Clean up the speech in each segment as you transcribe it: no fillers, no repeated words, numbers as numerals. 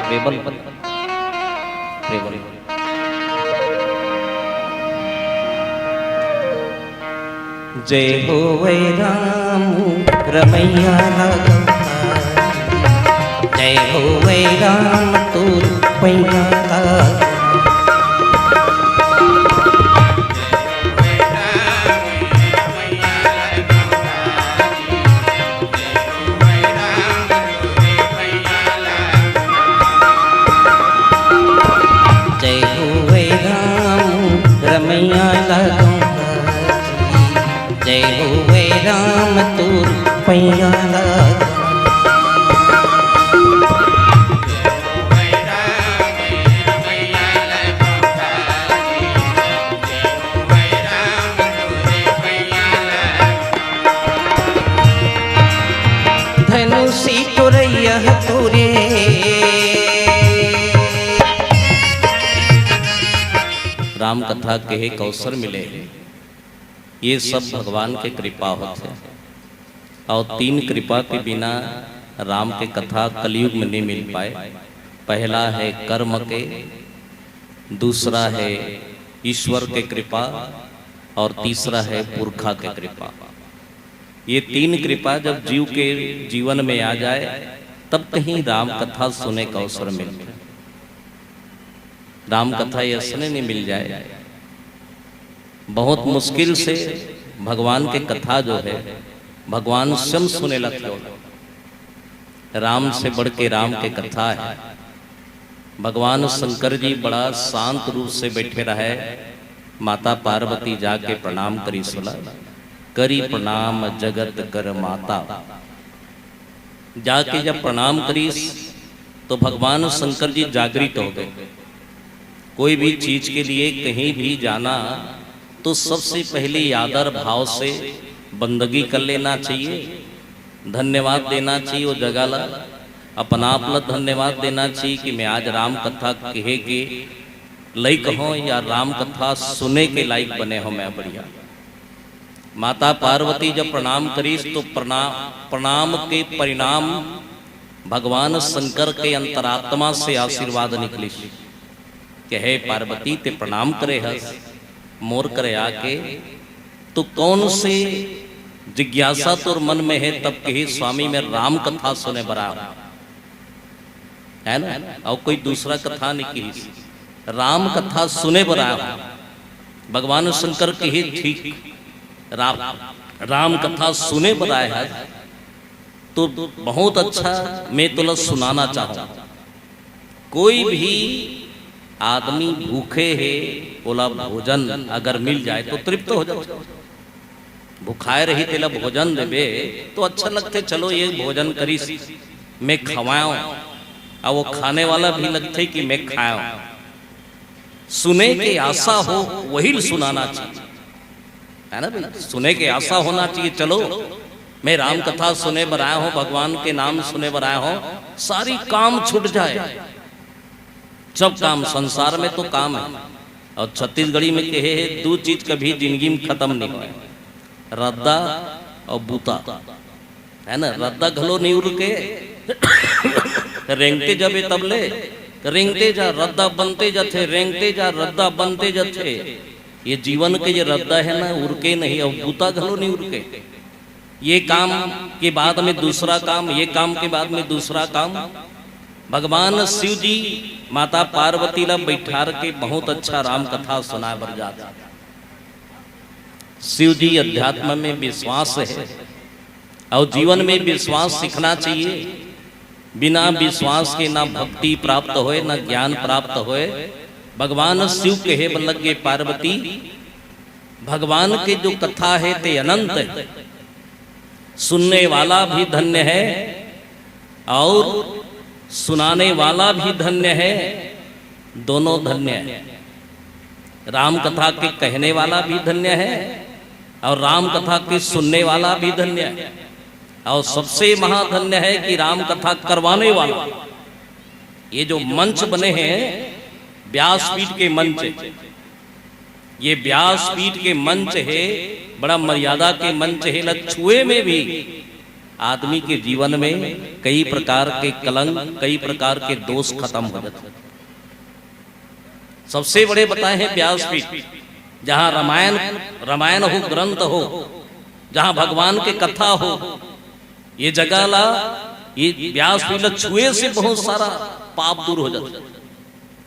Treble treble जय हो वै राम रमैया लागो जय हो वै राम तू पैया जय हो वै राम रमैया लागो जय हो वै राम तू पैया लागो धनुषी कुरैया तोरे राम कथा के एक अवसर मिले, ये सब भगवान के कृपा होते हैं और तीन कृपा के बिना राम के कथा कलयुग में नहीं मिल पाए। पहला है कर्म के, दूसरा है ईश्वर के कृपा और तीसरा है पुरखा के कृपा। ये तीन कृपा जब जीव के जीवन में आ जाए तब कहीं राम कथा सुनने का अवसर मिलता है। राम कथा ऐसे नहीं मिल जाए, बहुत मुश्किल से भगवान के कथा जो है भगवान स्वयं सुने लगते हो। राम से बढ़ के राम के कथा है। भगवान शंकर जी बड़ा शांत रूप से बैठे रहे, माता पार्वती जाके प्रणाम करी सुला, करी प्रणाम जगत कर माता। जाके जब प्रणाम करी तो भगवान शंकर जी जागृत हो गए। कोई भी चीज के लिए कहीं भी जाना तो सबसे पहले आदर भाव से बंदगी कर लेना चाहिए, धन्यवाद देना चाहिए। वो जगह ला अपना आप धन्यवाद देना चाहिए कि मैं आज राम कथा कहे के लायक हो या राम कथा सुने के लायक बने हो। मैं बढ़िया माता पार्वती जब प्रणाम करी तो प्रणाम के परिणाम भगवान शंकर के अंतरात्मा से आशीर्वाद निकली कि हे पार्वती ते प्रणाम करे हस मोर करे आके। तो कौन से जिज्ञासा तोर मन में है तब कहे स्वामी मैं राम कथा सुने बरा है ना, और कोई दूसरा कथा नहीं कही, राम कथा सुने बरा। भगवान शंकर कहे ठीक राम कथा सुने बराए है तो बहुत अच्छा, मैं तुला सुनाना चाहूँ। कोई भी आदमी भूखे है, बोला भोजन अगर मिल जाए तो तृप्त हो जाए। भूखाए रही तेला भोजन देवे तो अच्छा लगते, चलो ये भोजन करी मैं खवाऊं, और वो खाने वाला भी लगते कि मैं खाऊं। सुने के आशा हो वही सुनाना चाहिए, है ना भाई। सुने के आशा होना चाहिए, चलो मैं राम कथा सुने बराया हूँ, भगवान के नाम सुने बराया हूँ, सारी काम छूट जाए। सब काम संसार में तो काम है, और छत्तीसगढ़ी में कहे दो चीज कभी जिंदगी में खत्म नहीं हुए, रद्दा और बूता, है ना। रद्दा घलो नहीं उड़ के रेंगते जबे तबले रेंगते जा, रद्दा बनते जाते, रेंगते जा रद्दा बनते जाते। ये जीवन के ये रद्दा है ना, उड़ के नहीं, और बूता घलो नहीं उड़ के। ये काम के बाद में दूसरा काम, ये काम के बाद में दूसरा काम। भगवान शिव जी माता पार्वती ला बैठार के बहुत अच्छा राम कथा सुना बर जाता। शिव जी अध्यात्म में विश्वास है और जीवन में विश्वास सीखना चाहिए। बिना विश्वास के ना भक्ति प्राप्त होए ना ज्ञान प्राप्त होए। भगवान शिव कहे लगे पार्वती भगवान के जो कथा है ते अनंत है, सुनने वाला भी धन्य है और सुनाने वाला भी धन्य है, दोनों धन्य है। राम कथा के कहने वाला भी धन्य है और राम कथा के सुनने वाला भी धन्य है, और सबसे महाधन्य है कि राम कथा करवाने वाला। ये जो मंच बने हैं व्यासपीठ के मंच, ये व्यासपीठ के मंच है, बड़ा मर्यादा के मंच है। लछुए में भी आदमी के जीवन में कई प्रकार के कलंक, कई प्रकार के दोष खत्म हो जाते। सबसे बड़े बताए हैं व्यासपीठ, जहां रामायण हो, ग्रंथ हो, जहां भगवान के कथा हो, ये जगह ला, ये व्यासपीठ छुए से बहुत सारा पाप दूर हो जाता।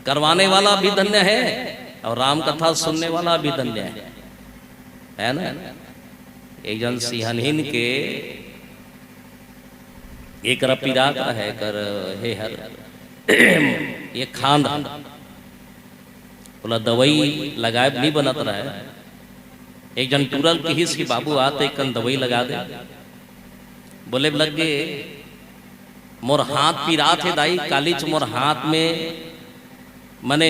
करवाने वाला भी धन्य है और राम कथा सुनने वाला भी धन्य है ना। एक जन सिहनहीन के एक रपीरा का है कर हे हर ये खांद बोला दवाई लगाए नहीं बनत रहा है। एक जन टूरल की हिस की बाबू आते कन दवाई लगा दे, बोले लग गए मोर हाथ पीरा थे दाई कालीच, मोर हाथ में मने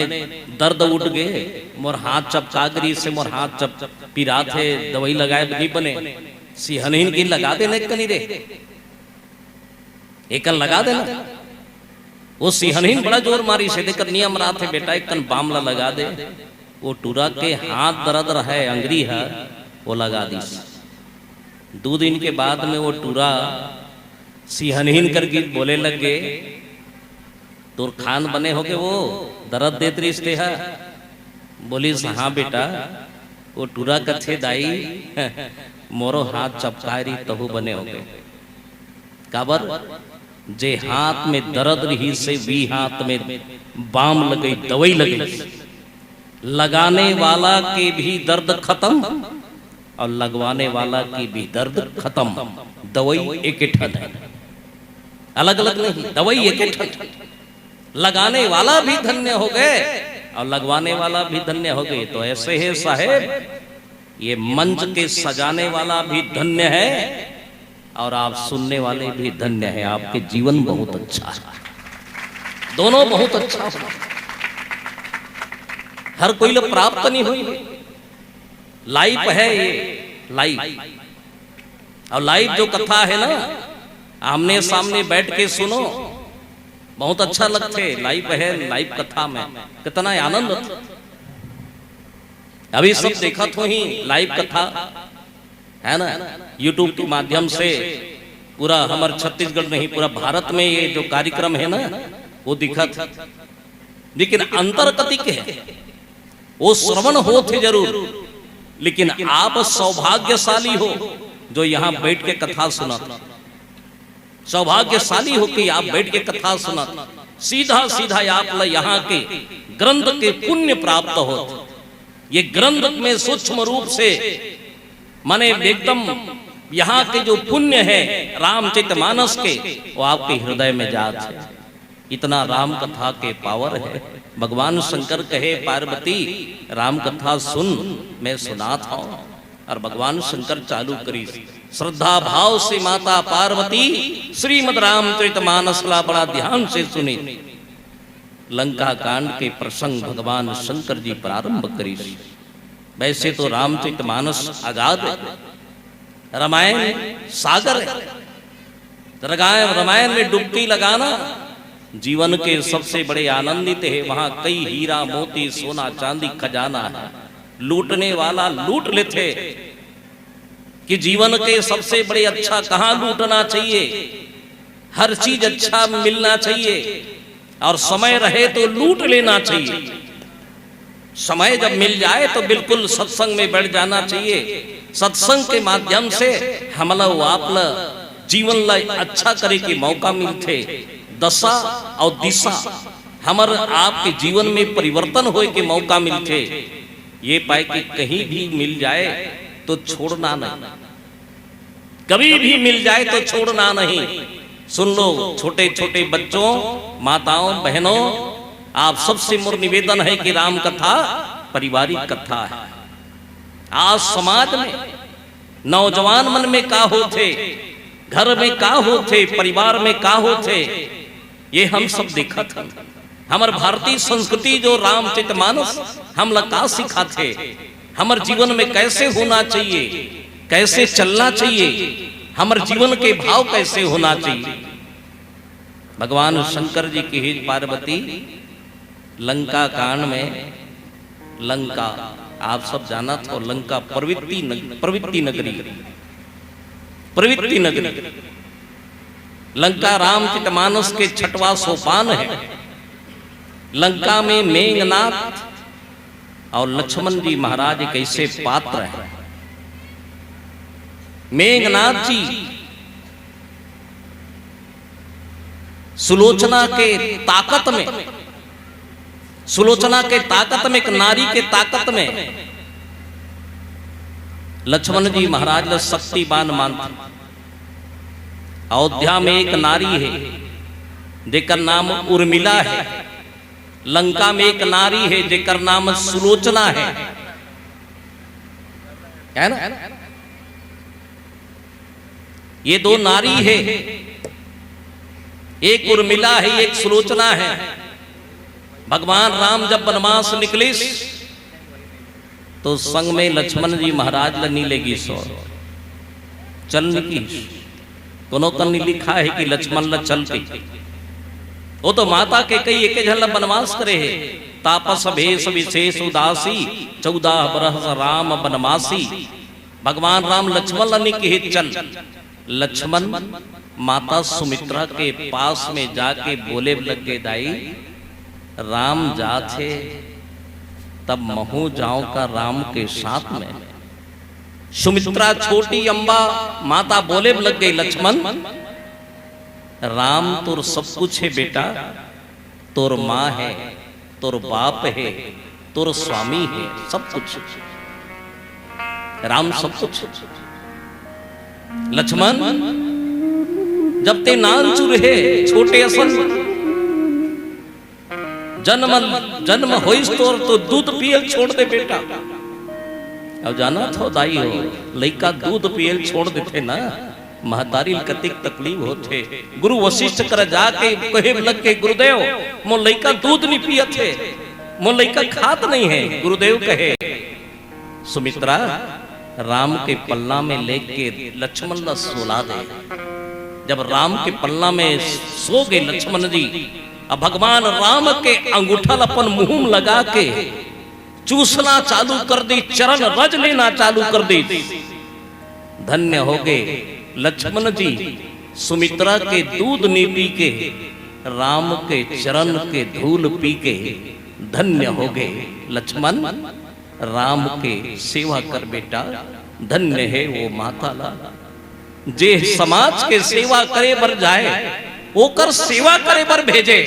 दर्द उठ गए, मोर हाथ चपकागरी से मोर हाथ चप पीरा थे, दवाई लगाए नहीं बने। सिहनहीन की लगा देना कनी रे, एक कन लगा देना। वो सिहनहीन बड़ा जोर मारी से देकर नियम रहा थे बेटा एक कन बामला लगा दे। वो टूरा के हाथ दर्द है, अंगरी है, वो लगा दी। 2 दिन के बाद में वो टूरा सिहनहीन करके बोले लग गए, तोर खान बने होगे वो दर्द देत रिश्ते है। बोली हाँ बेटा, वो टूरा कथे दाई मोरो हाथ चपकारी तहु बने होगे। काबर जे हाथ में दर्द रही से भी हाथ में बाम लगी, दवाई लगी, लगाने वाला के भी दर्द खत्म और लगवाने वाला की भी दर्द खत्म। दवाई एक ठन है, अलग अलग नहीं, दवाई एक ठन। लगाने वाला भी धन्य हो गए और लगवाने वाला भी धन्य हो गए। तो ऐसे है साहेब, ये मंच के सजाने वाला भी धन्य है और आप सुनने वाले भी धन्य है। आपके जीवन बहुत अच्छा है, दोनों बहुत अच्छा है। हर कोई लोग प्राप्त नहीं हुई, लाइव है ये लाइव। और लाइव जो कथा है ना, आमने सामने बैठ के सुनो, बहुत अच्छा लगते। लाइव है, लाइव कथा में कितना आनंद होता। अभी सब देखा तो ही लाइव कथा है ना, यूट्यूब के माध्यम से पूरा हमारे छत्तीसगढ़ नहीं पूरा भारत में ये जो कार्यक्रम है ना वो दिखा था। लेकिन अंतर कति के है, वो श्रवण हो थे जरूर, लेकिन आप सौभाग्यशाली हो जो यहाँ बैठ के कथा सुना। सौभाग्यशाली हो कि आप बैठ के कथा सुना, सीधा सीधा आप यहाँ के ग्रंथ के पुण्य प्राप्त हो। ये ग्रंथ में सूक्ष्म रूप से माने एकदम यहाँ के जो पुण्य है रामचरितमानस के, वो आपके हृदय में जात है। इतना राम कथा के पावर है। भगवान शंकर कहे पार्वती राम कथा सुन, मैं सुनात हूं। और भगवान शंकर चालू करी श्रद्धा भाव से माता पार्वती श्रीमद रामचरितमानस ला बड़ा ध्यान से सुनी। लंका कांड के प्रसंग भगवान शंकर जी प्रारंभ करी। वैसे तो रामचरितमानस आजाद है, रामायण सागर है। रामायण में डुबकी लगाना जीवन के सबसे बड़े आनंदित है। वहां कई हीरा मोती सोना चांदी खजाना है। लूटने वाला लूट लेते कि जीवन के सबसे बड़े अच्छा कहां लूटना चाहिए, हर चीज अच्छा मिलना चाहिए और समय रहे तो लूट लेना चाहिए। समय जब मिल जाए तो बिल्कुल सत्संग में बैठ जाना चाहिए। सत्संग के माध्यम से हमला आपला जीवन ला अच्छा करे के मौका मिलते। दशा और दिशा हमारे आपके जीवन में परिवर्तन होए के मौका मिलते। ये पाए कि कहीं भी मिल जाए तो छोड़ना नहीं, कभी भी मिल जाए तो छोड़ना नहीं। सुन लो छोटे छोटे बच्चों, माताओं, बहनों, आप सबसे मोर निवेदन है कि राम कथा पारिवारिक कथा है। आज समाज में नौजवान मन में का होते, घर में का होते, परिवार में का होते, ये हम सब देखा था। हमार भारतीय संस्कृति जो रामचरितमानस हम लगा सिखाते, हमारे जीवन में कैसे होना चाहिए, कैसे चलना चाहिए, हमारे जीवन के भाव कैसे होना चाहिए। भगवान शंकर जी की ही पार्वती लंका कांड में, लंका आप सब जाना था, लंका प्रवृत्ति नगरी, प्रवृत्ति नगरी लंका रामचरितमानस के 6वां सोपान है। लंका में मेघनाथ और लक्ष्मण जी महाराज एक ऐसे पात्र हैं। मेघनाथ जी सुलोचना के ताकत में, सुलोचना के ताकत में, एक नारी के ताकत में लक्ष्मण जी महाराज ने शक्तिवान मानते। अयोध्या में एक नारी है जेकर नाम उर्मिला है। लंका में एक नारी है जेकर नाम सुलोचना है ना। ये दो नारी है, एक उर्मिला है, एक सुलोचना है। भगवान राम जब वनवास निकले तो संग में लक्ष्मण जी महाराज लनी लेगी सो चलने की दोनों कन्नी लिखा है कि लक्ष्मण ल चलते। वो तो माता के कई एक झल वनवास करे है। तापस भेष विशेष उदासी 14 बरस राम वनवासी। भगवान राम लक्ष्मण लनी के चल। लक्ष्मण माता सुमित्रा के पास में जाके बोले लग गए, दाई राम जाथे तब महू जाऊं का राम के साथ में। सुमित्रा छोटी अम्बा माता बोले लग गई, लक्ष्मण राम तोर सब कुछ है बेटा, तोर माँ है, तोर बाप है, तोर स्वामी है, सब कुछ राम सब कुछ। लक्ष्मण जब ते नानचुर है छोटे असन जन्म होइस तोर तो दूध पियल छोड़ दे बेटा। अब जाना थो दाई हो लइका दूध पियल छोड़ देते ना महतारी कतिक तकलीफ होते। गुरु वशिष्ठ कर जाके कहे लग के गुरुदेव मो लइका दूध नहीं पिया थे, मो लइका खात नहीं है। गुरुदेव कहे सुमित्रा राम के पल्ला में लेके लक्ष्मण ला सोला दे। जब राम के पल्ला में सो गए लक्ष्मण जी, अब भगवान राम के अंगूठा अपन मुंह में लगा के चूसना चालू कर दी, चरण रज लेना चालू कर दी। धन्य हो गए लक्ष्मण जी सुमित्रा के दूध नहीं पी के, राम के चरण के धूल पी के धन्य हो गए। लक्ष्मण राम के सेवा कर बेटा, धन्य है वो माता ला। जे समाज के सेवा करे बर जाए ओकर सेवा करे बर भेजे,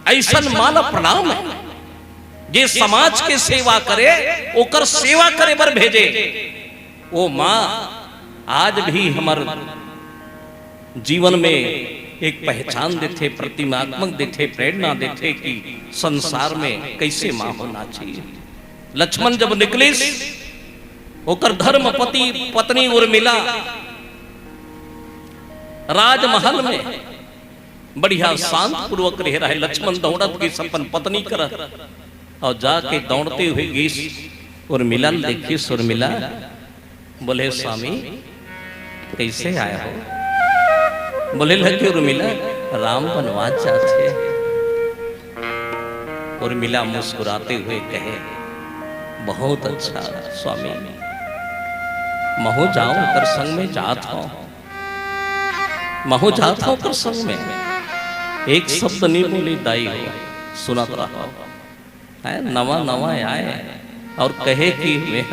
ऐसन माला प्रणाम है। जे समाज के सेवा करे ओकर सेवा करे बर भेजे। वो माँ आज भी हमार जीवन में एक पहचान देते, प्रतिमात्मक देते, प्रेरणा देते कि संसार में कैसे माँ होना चाहिए। लक्ष्मण जब निकले ओकर धर्म पत्नी उर्मिला राजमहल में बढ़िया शांत पूर्वक रह रहा है। लक्ष्मण दौड़त की सपन पत्नी कर और जाके दौड़ते हुए गीस उर्मिला देखी। उर्मिला बोले स्वामी कैसे आए हो? बोले लगे उर्मिला राम वनवास जाते। उर्मिला मुस्कुराते हुए कहे बहुत अच्छा स्वामी, महू जाऊं कर संग में जात हो, महू जात हो कर संग में। एक शब्द नहीं बोली दाई हो, सुनत रहो है। नवा नवा आए और कहे कि मैं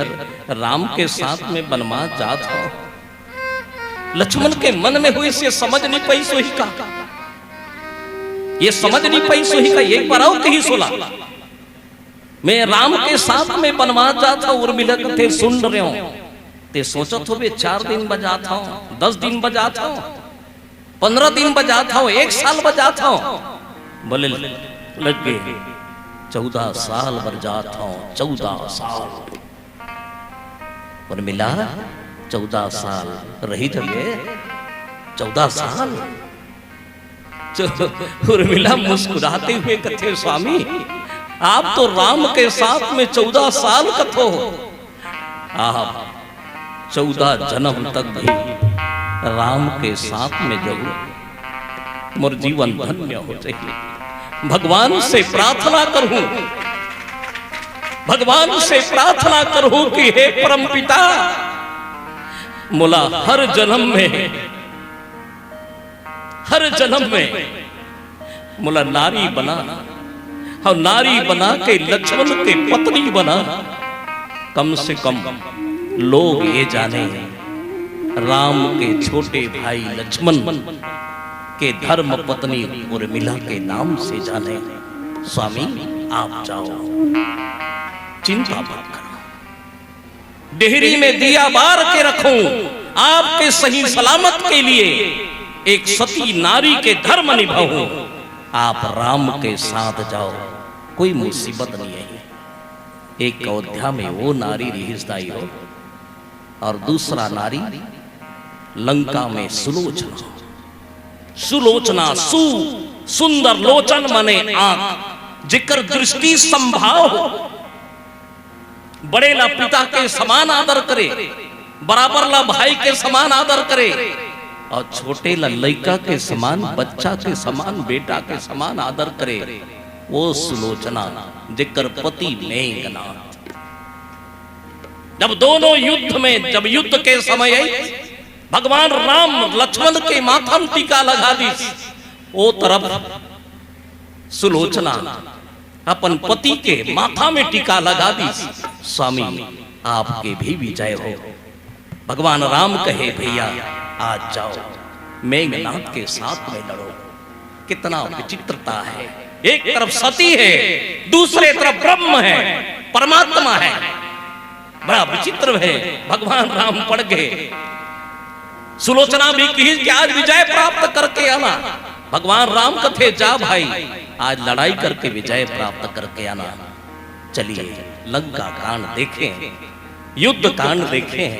राम के साथ में वनवास जात हो। लक्ष्मण के मन में हुई से समझ नहीं पाई सोही का, ये समझ नहीं पाई सोही का। एक बार और कही सोला मैं राम के साथ में वनवास जाता। उर्मिला थे सुन रहे हो ते सोचत हो 4 दिन बजाता हूं, 10 दिन बजाता हूं, 15 दिन बजाता हूं, 1 साल बजाता हूं। बोले लग गए 14 साल बजाता हूं, 14 साल। उर्मिला 14 साल रही जगे 14 साल। उर्मिला मुस्कुराते हुए कथे स्वामी आप तो राम के साथ में 14 साल कथो हो। आप 14 जन्म तक भी राम के साथ में जरूर मोर जीवन धन्य हो जाए। भगवान से प्रार्थना करूं, भगवान से प्रार्थना करूं कि हे परम पिता मोला हर जन्म में हर जन्म में मोला नारी बना, और नारी बना के लक्ष्मण के पत्नी बना। कम से कम लोग ये जाने राम के छोटे भाई लक्ष्मण के धर्म पत्नी उर्मिला के नाम से जाने। स्वामी आप जाओ, चिंता मत करो, डेहरी में दिया बार के रखूं आपके सही सलामत के लिए, एक सती नारी के धर्म निभाऊं। आप राम के साथ जाओ, कोई मुसीबत नहीं है। एक अयोध्या में वो नारी रिहिसदाई हो, और दूसरा नारी लंका में सुलोचना। सुलोचना सु सुंदर लोचन मने आंख, जिकर दृष्टि संभाव हो। बड़े ला पिता के समान आदर करे, बराबर ला भाई के समान आदर करे, और छोटे ला लड़का के समान, बच्चा के समान, बेटा के समान आदर करे। वो सुलोचना जिकर पति मेघनाथ। जब दोनों युद्ध में, जब युद्ध के समय भगवान राम लक्ष्मण के माथा में टीका लगा दी, वो तरफ सुलोचना अपन पति के माथा में टीका लगा दी। स्वामी आपके भी विजय हो। भगवान राम कहे भैया आज जाओ, मेघनाथ के साथ में लड़ो। कितना विचित्रता है, एक तरफ सती है, दूसरे तरफ ब्रह्म है, परमात्मा है। बड़ा विचित्र है। भगवान राम पड़ गए, सुलोचना भी कही कि आज विजय प्राप्त करके आना। भगवान राम कथे जा भाई, आज लड़ाई करके विजय प्राप्त करके आना। चलिए लंका कांड देखें, युद्ध कांड देखें।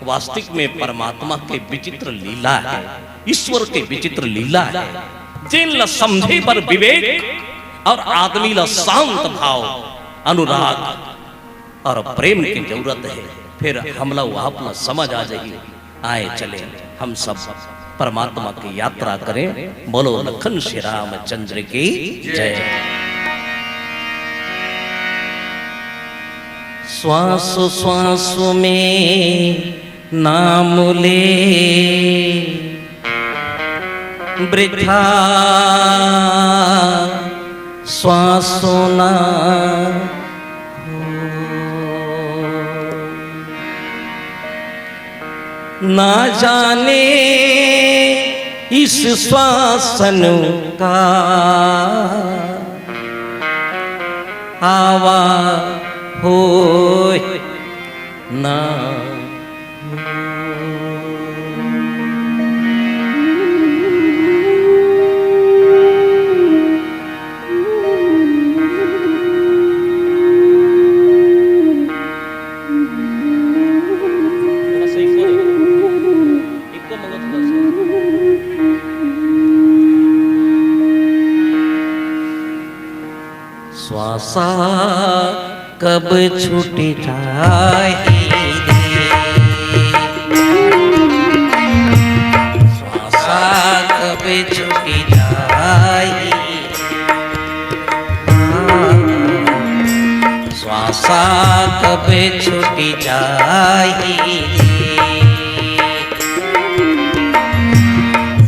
वास्तविक में परमात्मा के विचित्र लीला है, ईश्वर के विचित्र लीला है। जिन ला समझे पर विवेक और आदमी ला शांत भाव, अनुराग और प्रेम की जरूरत है, फिर हम लोग आप ला समझ आ जाइए। आए चले हम सब परमात्मा की यात्रा करें। बोलो लखन श्री रामचंद्र की जय। श्वास श्वास में नाम ले, वृथा श्वास ना ना जाने इस श्वासन का आवा हो ना। श्वासा कब छूट जाए श्वासा कब छूट जाए श्वासा कब छूट जाए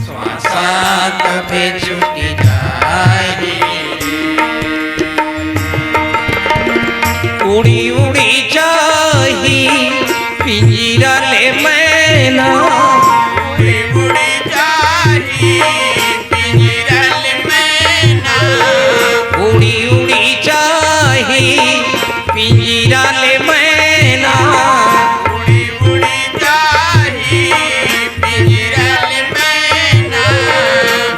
श्वासा कब छूट जाए उड़ी उड़ी चाही पिंजरा ले मैना उड़ी उड़ी चाही पिंजरा ले मैना उड़ी उड़ी चाही पिंजरा ले मैना उड़ी उड़ी चाही पिंजरा ले मैना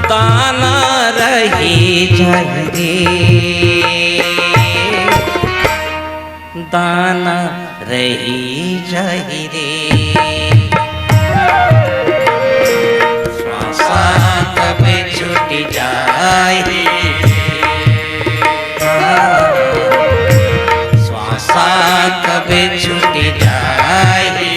दाना रही जाए दाना रही जाहि रे श्वासा कब छूट जाए श्वासा कब छूट जाए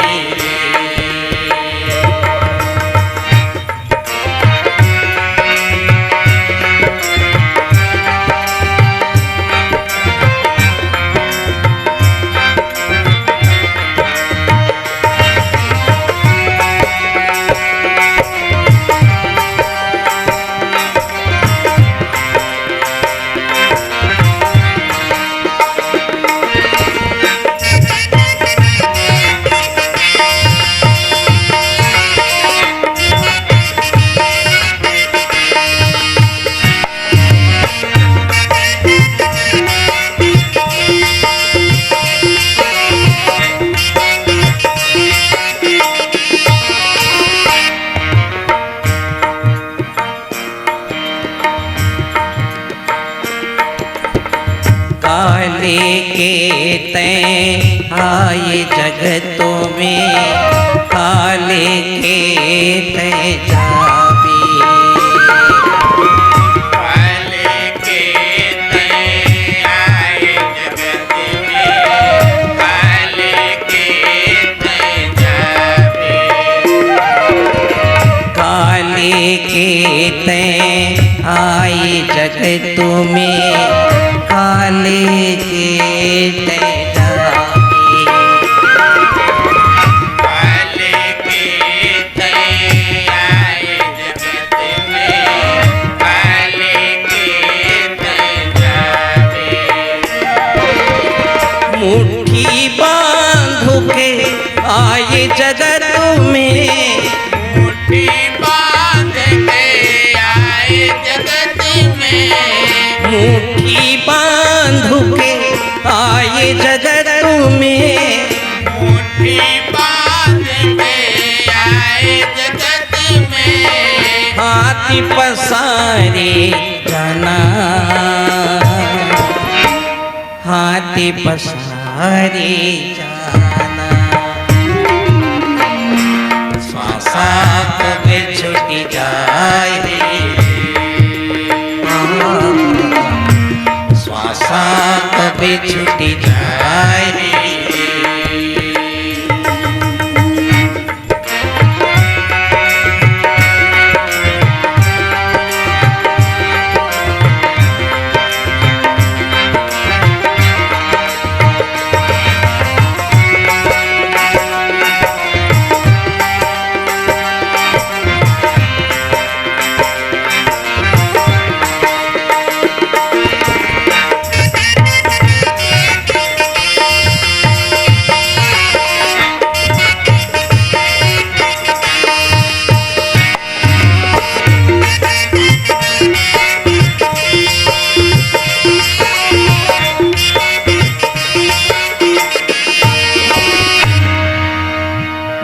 तैं आए जगतों में, काले के तैं जाबे। काले के तैं आए जगत में, काले के तैं जाबे। काले के तैं आए जगतों में, काले के तैं जाबे। काले के तैं आए जगत में, काले के तैं जाबे। मुट्ठी बांधो के आए जगत में, मुट्ठी बांध के आए जगत में, मुट्ठी बांधो के आए जगत में। मुट्ठी बांध के आए जगत में, हाथी पसारे जाना, हाथी पसारे जाना। श्वासा कभी छूटी जाए, श्वासा कभी छूटी जाए।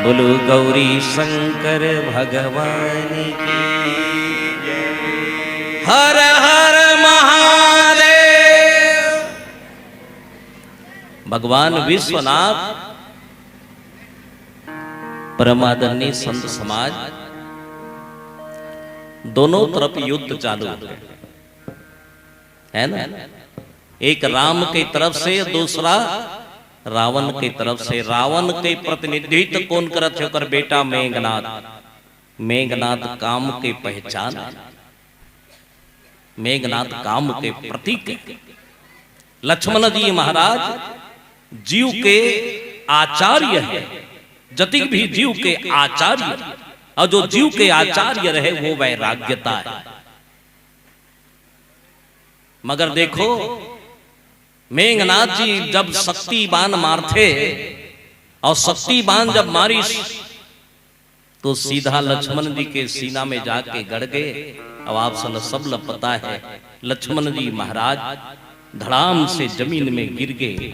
बोलो गौरी शंकर भगवान की जय। हर हर महादेव। भगवान विश्वनाथ परमादरणीय संत समाज दोनों तरफ युद्ध चालू है ना। एक राम की तरफ से, दूसरा रावण की तरफ से। रावण के प्रतिनिधित्व कौन करत होकर बेटा मेघनाद। मेघनाद काम के पहचान, मेघनाद काम के प्रतीक। लक्ष्मण जी महाराज जीव के आचार्य है, जतिक भी जीव के आचार्य, और जो जीव के आचार्य रहे वो वैराग्यता है। मगर देखो मेघनाथ जी जब शक्ति बाण मारते, और शक्ति बाण जब मारी तो सीधा लक्ष्मण जी के सीना में जाके गड़ गए। अब आप सब पता है लक्ष्मण जी महाराज धड़ाम से जमीन में गिर गए।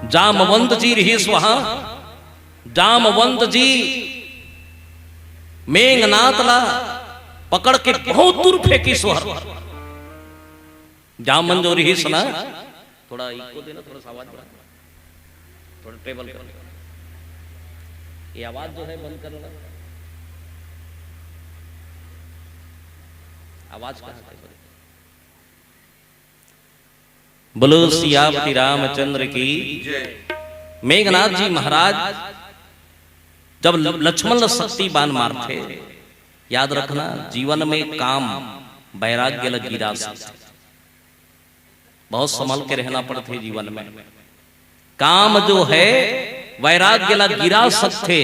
जामवंत जी रही वहां। जामवंत जी मेघनाथ ला पकड़ के बहुत दूर फेंकी सोहर। जामन जो रही सुना, थोड़ा इको देना, थोड़ा सा आवाज बढ़ा, थोड़ा टेबल पे ये आवाज जो है बंद करना। आवाज कहाँ है? बोलो सियापति रामचंद्र की जय। मेघनाथ जी महाराज जब लक्ष्मण शक्ति बाण मारते, याद रखना जीवन में काम वैराग्य गिरा सकते, बहुत संभल के रहना पड़ते जीवन में। काम जो है वैराग्य ला गिरा सकते।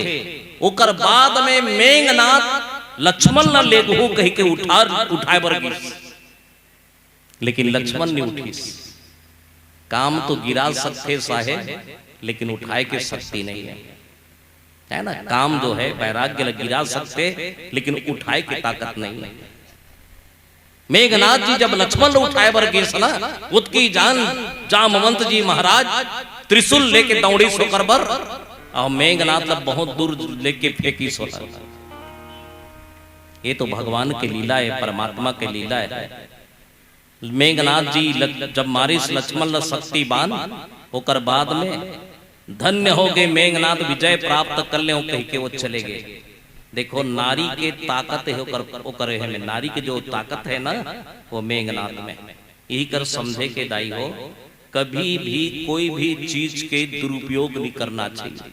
ओकर बाद में मेघनाथ लक्ष्मण ला ले गो कह के उठाए बर गिर, लेकिन लक्ष्मण ने उठी। काम तो गिरा सकते साहेब, लेकिन उठाए के शक्ति नहीं है ना। काम जो है वैराग्य ला गिरा सकते, लेकिन उठाए की ताकत नहीं है। मेघनाथ जी जब लक्ष्मण उठाए बर गिर ना, उसकी जान जामवंत जी महाराज त्रिशूल लेके दौड़ी सोकर बर, और मेघनाथ ला बहुत दूर लेके फेंकी सोता। ये तो भगवान की लीला है, परमात्मा की लीला है। मेघनाथ जी जब मारिस लक्ष्मण ला शक्ति बाण, होकर बाद में धन्य हो गए मेघनाथ विजय प्राप्त कर ले कह के वो चले गए। देखो नारी के ताकत है ओकर है, नारी के जो ताकत है ना वो मेघनाथ में। यही कर समझे के दाई हो, कभी भी कोई भी चीज के दुरुपयोग नहीं करना चाहिए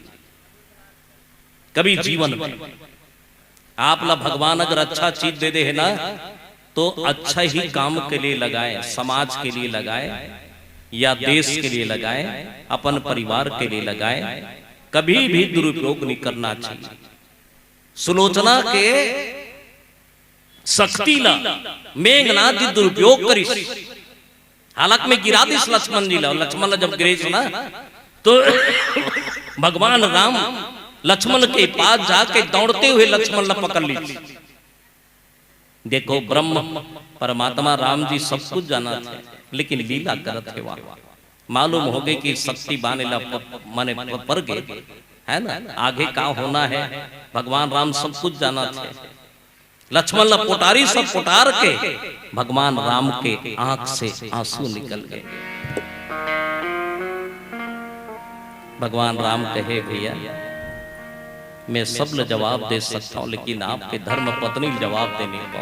कभी जीवन में। आप ला भगवान अगर अच्छा चीज दे दे है ना तो अच्छा ही काम के लिए लगाए, समाज के लिए लगाए या देश के लिए लगाए, अपन परिवार के लिए लगाए, कभी भी दुरुपयोग नहीं करना चाहिए। सुलोचना के शक्ति ला मेघनाथ जी दुरुपयोग करी, हालत में गिरा दिस लक्ष्मण जी ला। लक्ष्मण ला जब गिरे ना तो भगवान राम लक्ष्मण के पास जाके दौड़ते हुए लक्ष्मण ला पकड़ ली। देखो ब्रह्म परमात्मा राम जी सब कुछ जाना थे, लेकिन लीला करत है वहां। मालूम हो गए कि शक्ति बाने ला माने पर गए है ना, आगे का होना है। भगवान राम सब कुछ जाना थे। लक्ष्मण ला पोटारी सब पोटार के भगवान राम के आंख से आंसू निकल गए। भगवान राम कहे भैया मैं सब ल जवाब दे सकता हूं, लेकिन आपके धर्म पत्नी जवाब देने को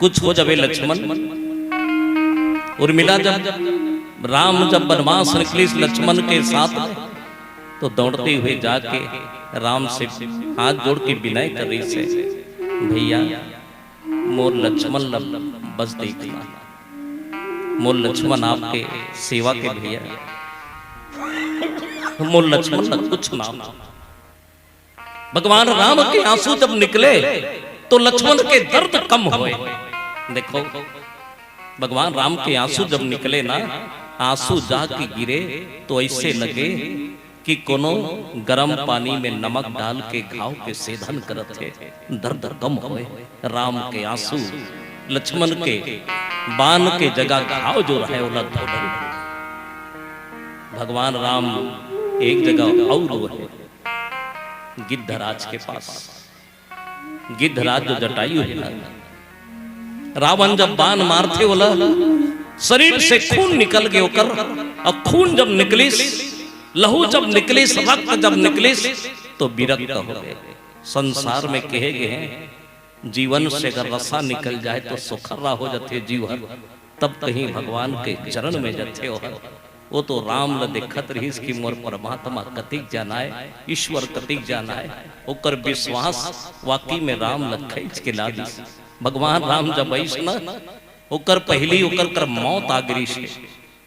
कुछ हो जावे लक्ष्मण। उर्मिला जब राम जब वनवास निकली लक्ष्मण के साथ तो दौड़ते हुए जाके राम से हाथ जोड़ के विनय कर रही से, भैया मोर लक्ष्मण बस देखना, मोर लक्ष्मण आपके सेवा के भैया, मोर लक्ष्मण कुछ ना। भगवान राम के आंसू जब निकले तो लक्ष्मण के दर्द कम हुए। देखो भगवान राम के आंसू जब निकले ना, आंसू जाके गिरे तो ऐसे लगे कि कोनो गरम पानी में नमक डाल के घाव के सेधन करत है, दर्द कम हुए। राम के आंसू लक्ष्मण के बाण के जगह घाव जो रहे वो लग। भगवान राम एक जगह और है गिद्धराज के पास। गिद्धराज जो जटायु है ना, रावण जब बाण मारते बोला शरीर से खून निकल गए होकर, अब खून जब निकली, लहू जब निकली, रक्त जब निकली तो विरक्त हो गए। संसार में कहे गए हैं जीवन से अगर रसा निकल जाए तो सुखर्रा हो जाते जीवन, तब कहीं भगवान के चरण में जाते हो। वो तो राम ल देखत रही कि मोर परमात्मा कतिक जाना है, ईश्वर कतिक जाना है। ओकर विश्वास वाकई में राम ल खींच के ला दी। भगवान राम जब ऐसा ना ओकर पहली ओकर कर मौत आगरी से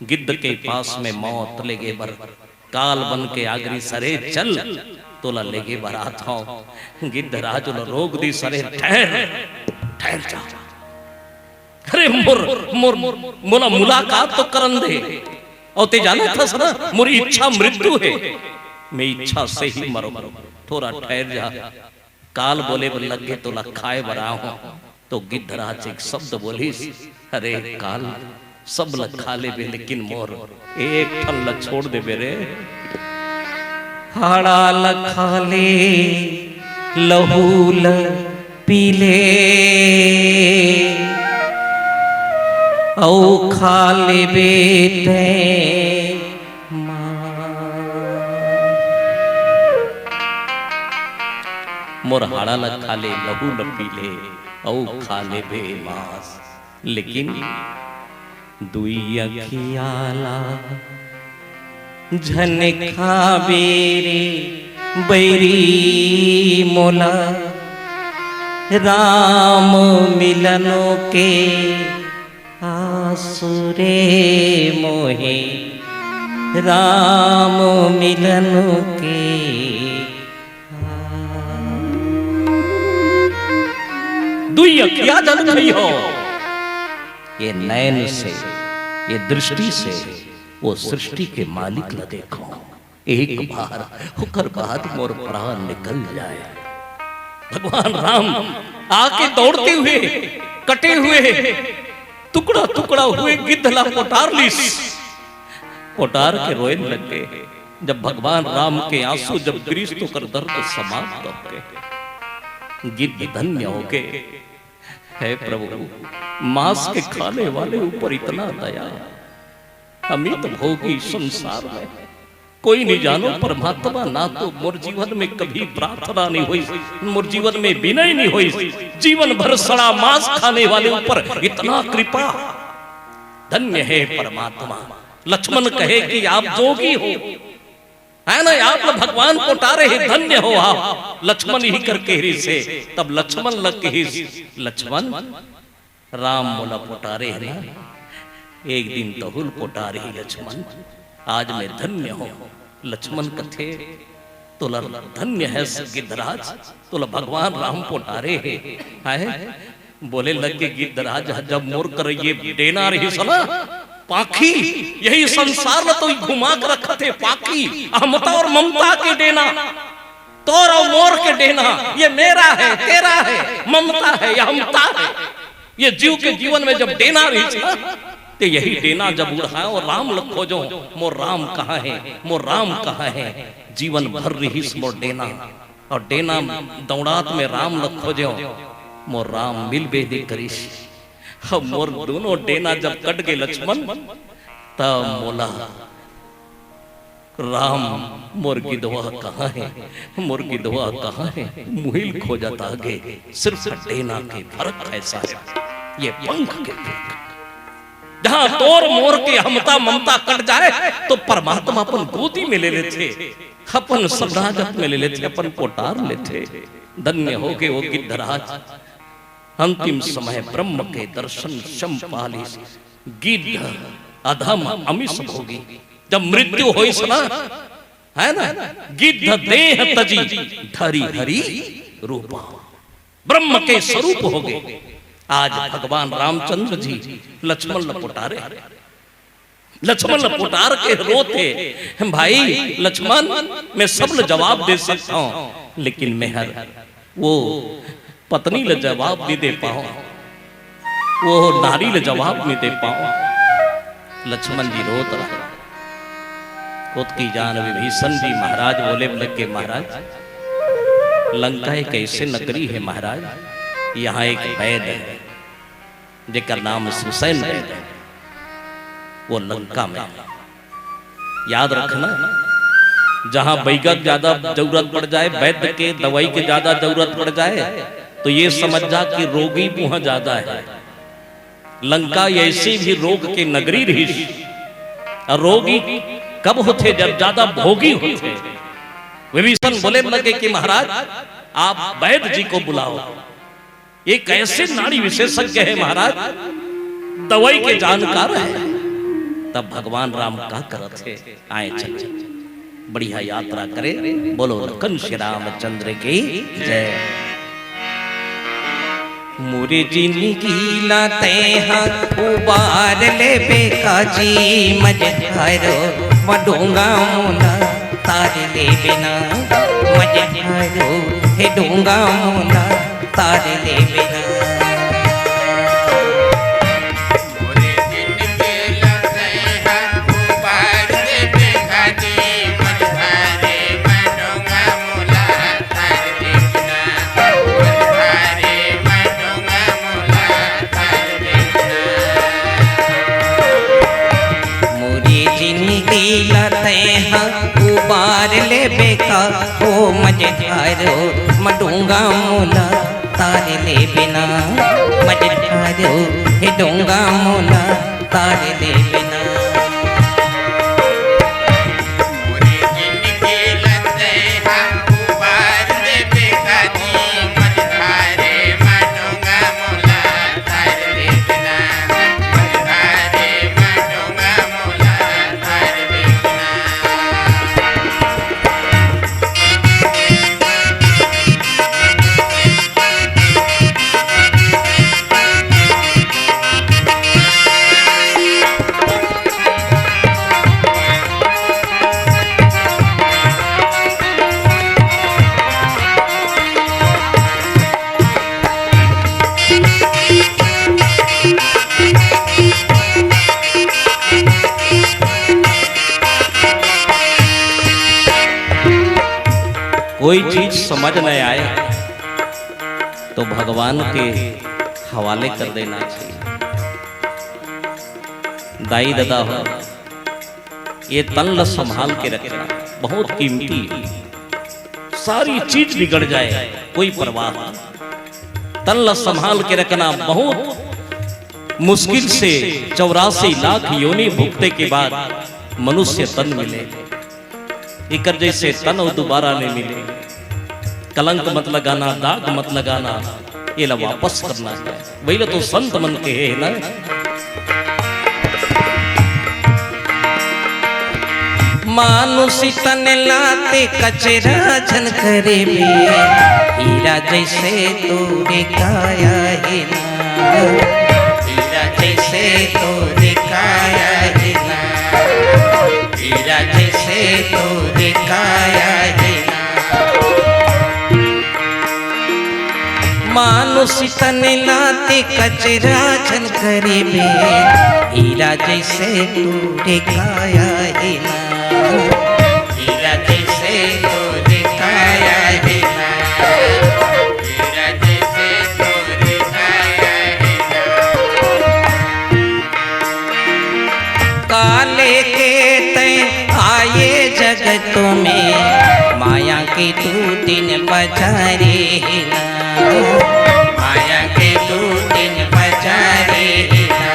गिद्ध के पास में मौत लेगे बर काल बन के आगरी सरे चल तोला लेगे बरात हो। गिद्ध राज रोग दी सरे ठहर ठहर जा। अरे मोर मोर मोला मुलाकात तो करन दे, और ते जाना था सर मोरी इच्छा मृत्यु है, मैं इच्छा से ही मरो, थोड़ा ठहर जा। काल बोले लगे तो लखाए बरा हूं। तो गिद्धराज एक शब्द बोली, अरे काल सब लखा ले बे, लेकिन मोर एक फल ल छोड़ दे बेरे। हाड़ा लखा ले लहू ल पीले औ खा ले बेटे मोर हाड़ा ल खा ले लहू ल पी ले औ खा ले बे मांस, लेकिन दुई अखियाला झन खाबेरे बैरी मोला राम मिलनो के आसुरे मोहे राम मिलनो के। दुई अखिया जन खई हो, ये नयन से ये दृष्टि से वो सृष्टि के मालिक न देखो, एक बार होकर बाद मोर प्राण निकल जाए। भगवान राम आके दौड़ते हुए कटे हुए टुकड़ा टुकड़ा हुए गिद्धला पोटार लीस, पोटार के रोए लग गए। जब भगवान राम के आंसू जब गिरीश तो कर दर्द समाप्त हो गए। गिद्ध धन्य हो गए। है प्रभु मांस के खाने वाले ऊपर इतना दया, अमित भोगी संसार में कोई नहीं जानो परमात्मा ना तो मोर जीवन में कभी प्रार्थना नहीं हुई, मोर जीवन में विनय नहीं हुई। जीवन भर सड़ा मांस खाने वाले ऊपर इतना कृपा, धन्य है परमात्मा। लक्ष्मण कहे कि आप जोगी हो, है ना, आप भगवान पोटारे हैं, धन्य हो आप। लक्ष्मण ही करके ही से तब लक्ष्मण लग के लक्ष्मण राम बोला पोटारे है ना, एक दिन तहुल पोटारे ही लक्ष्मण, आज मैं धन्य हूं। लक्ष्मण कथे तुला धन्य है गिद्धराज, तुला भगवान राम पोटारे है। बोले लगे गिद्धराज जब मोर कर ये देना रही सना पाखी, यही संसार में तो घुमा कर रखा थे पाखी, अहमता और ममता के देना, तोर और मोर के देना, ये मेरा है तेरा है, ममता है या अहमता है। ये जीव के जीवन में जब देना रही था तो यही देना जब उड़ा और राम लग खोजो, मोर राम कहाँ है, मोर राम कहाँ है। जीवन भर रही मोर देना और देना दौड़ात में राम लग खोजो, मोर राम मिल बेदे करीश। अब मोर दोनों देना जब कट गए लक्ष्मण, तब मोला राम मोर गिदवा कहाँ है, मोर गिदवा कहाँ है। मुहिल खोजता आगे सिर्फ देना के फर्क ऐसा है, ये पंख के फर्क। जहां तोर मोर के हमता ममता कट जाए तो परमात्मा अपन गोदी में ले लेते, अपन सम्राट अपने ले लेते, अपन पोटार लेते। धन्य हो गए वो गिद्धराज। अंतिम समय ब्रह्म के दर्शन शंपाली गिद्ध अधम अमिष भोगी। जब मृत्यु होई सना, है ना, गिद्ध देह तजी धरी हरि रूपा, ब्रह्म के स्वरूप हो गए। आज भगवान रामचंद्र जी लक्ष्मण लपोटारे, लक्ष्मण लपोटार के रोते, भाई लक्ष्मण मैं सब जवाब दे सकता हूं, लेकिन मैं हर वो पत्नी ले जवाब नहीं दे पाऊं, वो नारी ले जवाब नहीं दे पाऊं। लक्ष्मण जी रोत रहा। खुद की जान विभीषण जी महाराज बोले लगे महाराज लंका एक ऐसे नगरी है महाराज, यहाँ एक वैद है जिसका नाम सुसैन वैद है, वो लंका में। याद रखना, जहां वैगत ज्यादा जरूरत पड़ जाए, वैद्य के दवाई के ज्यादा जरूरत पड़ जाए, तो ये समझ जा कि रोगी वहां ज्यादा है। लंका ऐसी भी रोग के नगरी रही, और रोगी कब होते जब ज्यादा भोगी होते। विभीषण बोले लगे कि महाराज आप वैद्य जी को बुलाओ, ये कैसे नाड़ी विशेषज्ञ है महाराज, दवाई के जानकार है। तब भगवान राम का करत है, आए चल बढ़िया यात्रा करे। बोलो लखन श्री रामचंद्र की जय। मोरे जिंदगी लाते हाँ उबार ले बेकाजी मझधारो वडूंगा मोला तार ले बिना, मझधारो हे डूंगा मोला तार ले बिना। मोरे जिंदगी लाते हाँ उबार ले बेकाजी मझधारे वडूंगा मोला तार ले बिना, मझधारे वडूंगा मोला तार ले बिना। मोरी जिंदगी लाते हाँ उबार ले बेका, ओ मझधारो मडूंगा मोला तार ले बिना, मझधारो हे डूंगा मोला तार ले बिना। मोरे जिंदगी लाते हाँ उबार ले बेकाजी मझधारे वडूंगा मोला तार ले बिना, मझधारे वडूंगा मोला तार ले बिना। कोई चीज समझ न आए तो भगवान के हवाले कर देना चाहिए। दाई दादा हो, ये तन संभाल के रखना बहुत कीमती है। सारी चीज बिगड़ जाए कोई परवाह नहीं। तन संभाल के रखना बहुत मुश्किल से 84 लाख योनि भुगते के बाद मनुष्य तन मिले। इकर जैसे तन और दोबारा नहीं मिले। कलंक मत लगाना, दाग मत लगाना, ये ला वापस करना है। वही तो संत मन के है ना। मानुषी तन लाते कचरा झन करे में, हीरा जैसे तो दिखाया है ना, हीरा जैसे तो दिखाया है ना, हीरा जैसे तो दिखाया है ना। मानुषी तन लाते कचरा झन करे में, हीरा जैसे तो दिखाया है ना, हीरा जैसे तो दिखाया है ना, हीरा जैसे तो दिखाया है ना। काले के तय आए जगतों में, माया के तू दिन बजारे है ना, माया के तू दिन बजारे है ना,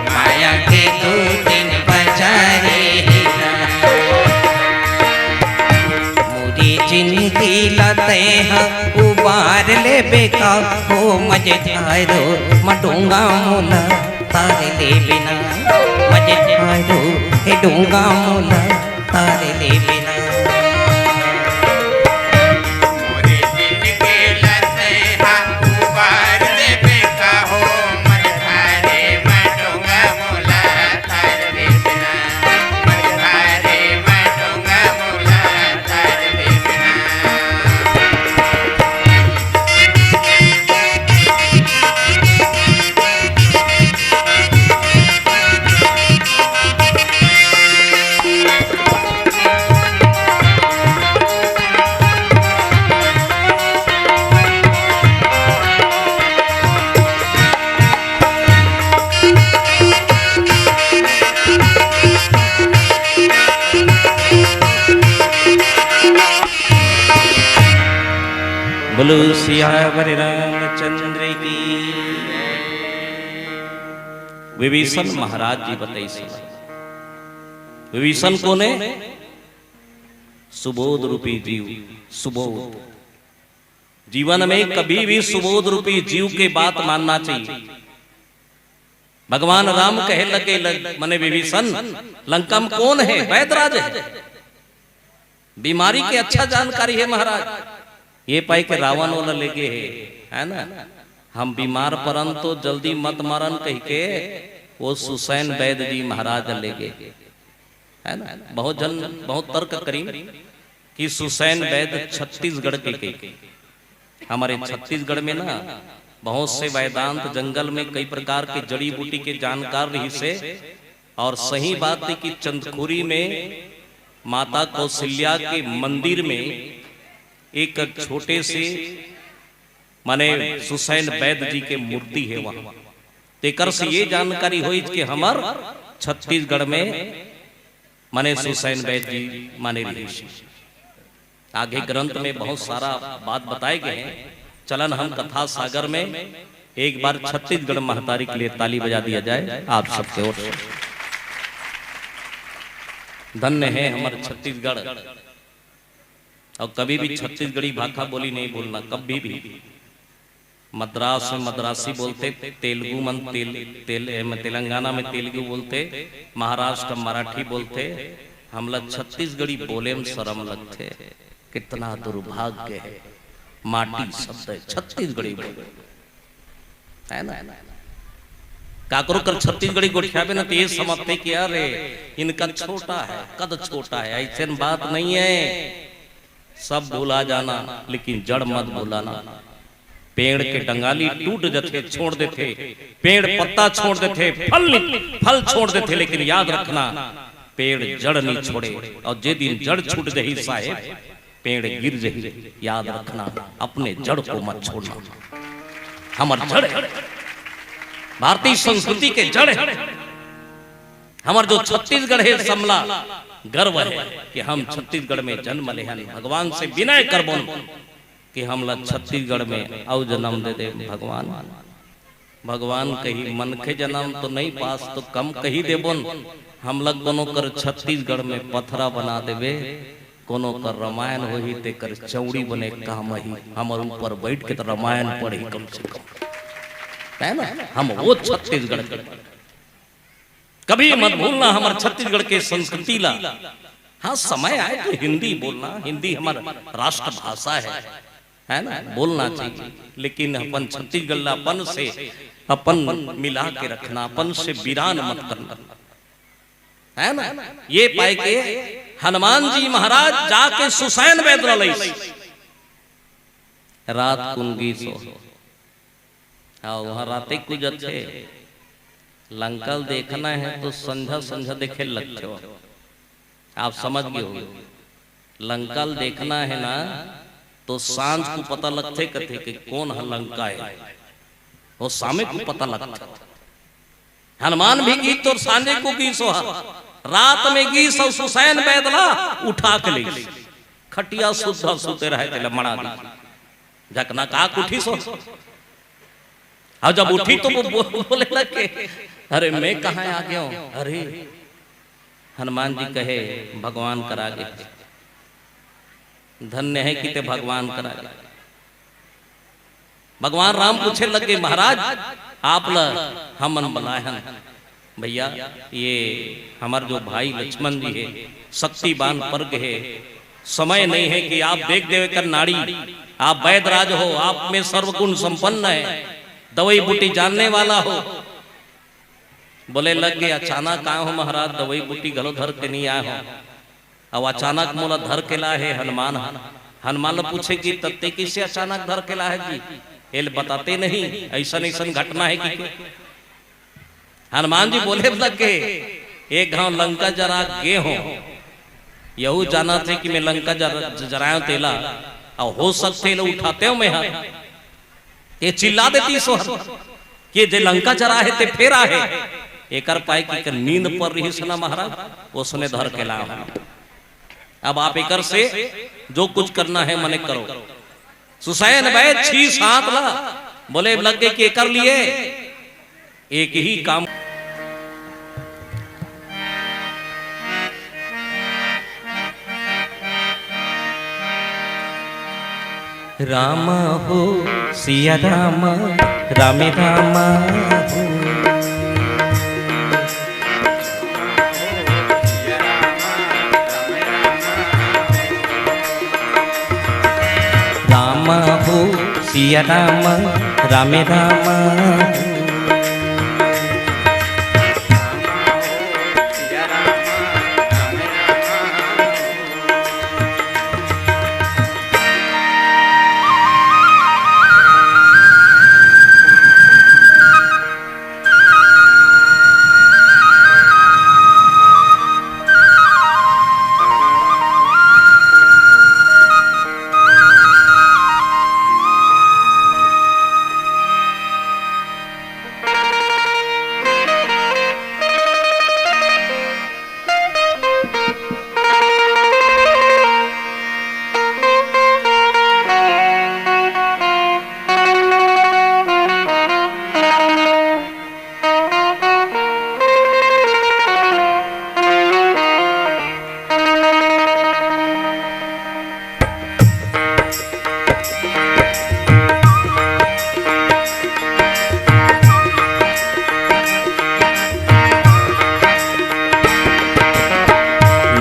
माया के तू दिन बजारे है ना। मुझे जिंदगी लते हैं उबार ले बेका हो मजेदारो, मडूंगा मोला तारे ले बिना, मजेदारो हे डूंगा मोला तारे ले बिना। बोलो सियावर रामचंद्र की। विभीषण महाराज जी बताइए, विभीषण को ने सुबोध रूपी जीव, सुबोध जीवन में कभी भी सुबोध रूपी जीव के बात मानना चाहिए। भगवान राम कहे लगे मने विभीषण लंका में कौन है? वैदराज है। बीमारी की अच्छा जानकारी है महाराज। ये पाई के रावण वाला लेके है ना, हम बीमार परन तो जल्दी मत मरन कह के वो सुसैन वैद्य जी महाराज लेके है ना। बहुत जन बहुत तर्क करी कि सुसैन वैद्य छत्तीसगढ़ के हमारे छत्तीसगढ़ में ना बहुत से वेदांत जंगल में कई प्रकार के जड़ी बूटी के जानकार रही से। और सही बात है कि चंदखुरी में माता कौशल्या के मंदिर में एक छोटे से माने सुसैन वैद्य जी के मूर्ति है वहां। तेकर से ये जानकारी हुई कि हमार छत्तीसगढ़ में माने सुसैन वैद्य जी माने ऋषि। आगे ग्रंथ में बहुत सारा बात बताए गए हैं। चलन हम कथा सागर में एक बार छत्तीसगढ़ महतारी के लिए ताली बजा दिया जाए आप सबके ओर से। धन्य है हमारे छत्तीसगढ़। और कभी भी छत्तीसगढ़ी भाषा बोली नहीं बोलना कभी भी। मद्रास में मद्रासी बोलते, तेलुगु मन तेलंगाना में तेलुगु बोलते, महाराष्ट्र मराठी बोलते। हम लोग छत्तीसगढ़ी बोले में शर्म लगते। कितना दुर्भाग्य है। माटी शब्द है छत्तीसगढ़ी बोले है ना। काकरो कर छत्तीसगढ़ी गोठियाबे ना तो ये समझते कि अरे इनका छोटा है, कद छोटा है। ऐसे बात नहीं है। सब भूला जाना लेकिन जड़ मत भूलाना। पेड़ के डंगाली टूट जाते छोड़ देते, पेड़ पत्ता छोड़ देते, फल छोड़ देते, लेकिन याद रखना पेड़ जड़ नहीं छोड़े। और जे दिन जड़ छूट जाही साहेब पेड़ गिर जाही। याद रखना अपने जड़ को मत छोड़ना। हमार जड़ भारतीय संस्कृति के जड़ है। हमार जो छत्तीसगढ़ है समला गर्व है कि हम छत्तीसगढ़ में जन्म ले हन। भगवान से विनय करबोन कि हमला छत्तीसगढ़ में औ जन्म दे दे भगवान। भगवान कही मन के जन्म तो नहीं पास तो कम कही देबोन। हम लोग कोनो कर छत्तीसगढ़ में पथरा बना देवे, कोनो कर रामायण हो ही ते कर चौड़ी बने काम ही हमारे ऊपर बैठ के तो रामायण पढ़ी कम से कम, है ना। हम वो छत्तीसगढ़ के कभी मत भूलना, हमारे छत्तीसगढ़ के संस्कृति ला। हाँ समय आए तो हिंदी बोलना, हिंदी हमारा राष्ट्र भाषा है ना, बोलना चाहिए। लेकिन अपन छत्तीसगढ़ अपन से अपन मिला के रखना, अपन से वीरान मत करना, है ना। ये पाए के हनुमान जी महाराज जाके सुसैन बैदल रात कुंगी सो वहां राते कुछ अच्छे लंकल देखना है तो संझा संझा देखे लगते हो। आप समझ गए हो, लंकल देखना है ना तो सांझ को पता लगते कथे कि कौन है लंका है, वो सामे को पता लगता। हनुमान भी गीत और सांझे को गीत सोहा, रात में गीत सब सुसैन बैदला उठा के ले खटिया सुधा सुते रहे थे मड़ा दी झकना काक उठी सो। और जब उठी तो वो बोले लगे अरे मैं कहाँ आ गया हूं। अरे हनुमान जी कहे भगवान करा गे, धन्य है कि ते भगवान करा गे। भगवान राम पूछे लगे महाराज आप ला हमन बनाए हन भैया, ये हमारे जो भाई लक्ष्मण जी है शक्तिवान पर्ग है, समय नहीं है कि आप देख देवे कर नाड़ी, आप वैदराज हो, आप में सर्वगुण संपन्न है, दवाई बूटी जानने वाला हो। बोले लग गए अचानक आए हो महाराज, दवाई बूटी गलो धर के नहीं आए हो, अब अचानक मोला धर के ला है हनुमान। हनुमान ला पूछे कि तत्ते किसे अचानक धर के ला है जी, ये बताते नहीं, ऐसा ऐसा घटना है कि हनुमान जी बोले लगे एक गांव लंका जरा गे हो, यहू जाना थे कि मैं लंका जराया तेला और हो सकते लो उठाते हो मैं हाथ। ये चिल्ला देती सोहर कि जे लंका जरा है ते फेरा है, एक पाए कि नींद पर रही सुना महाराज उसने धर के ला। अब आप एक से जो कुछ करना है मने करो। सुसैन बैठ 6-7 ला बोले लगे कि कर लिए एक ही काम। राम हो सिया राम रामे राम हो, राम हो सिया राम रामे राम हो।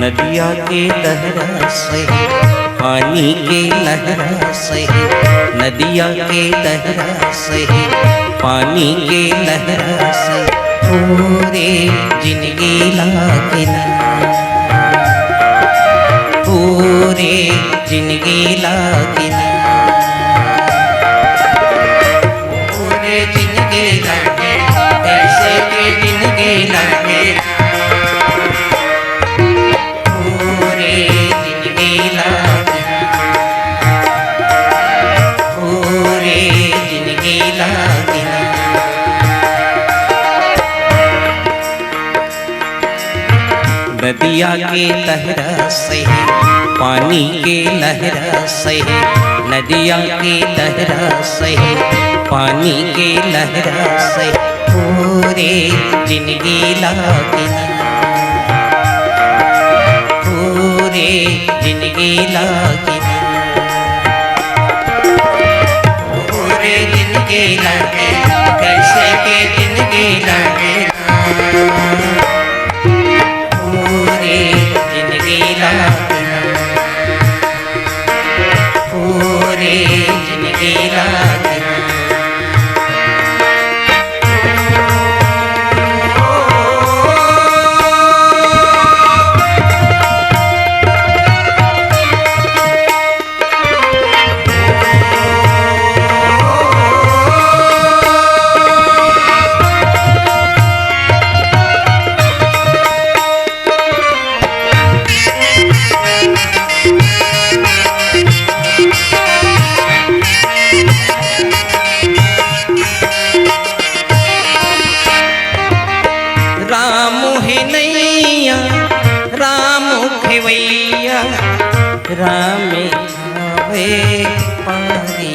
नदिया के लहरा से पानी के लहरा से, नदिया के लहरा से पानी के लहरा से पूरे जिंदगी लागिना, पूरे जिंदगी लागिना, पूरे जिंदगी लागे ऐसे के जिंदगी लागे, नदिया के लहरा सही, पानी के लहरा सही, नदिया के लहरा सही, पानी के लहरा सही, पूरे जिंदगी लागे ना, पूरे जिंदगी लागे ना, पूरे जिंदगी लागे, कैसे के जिंदगी लागे ना, पूरे जिंदगी लागे ना, पूरे जिंदगी लागे ना। राम आवे पारी,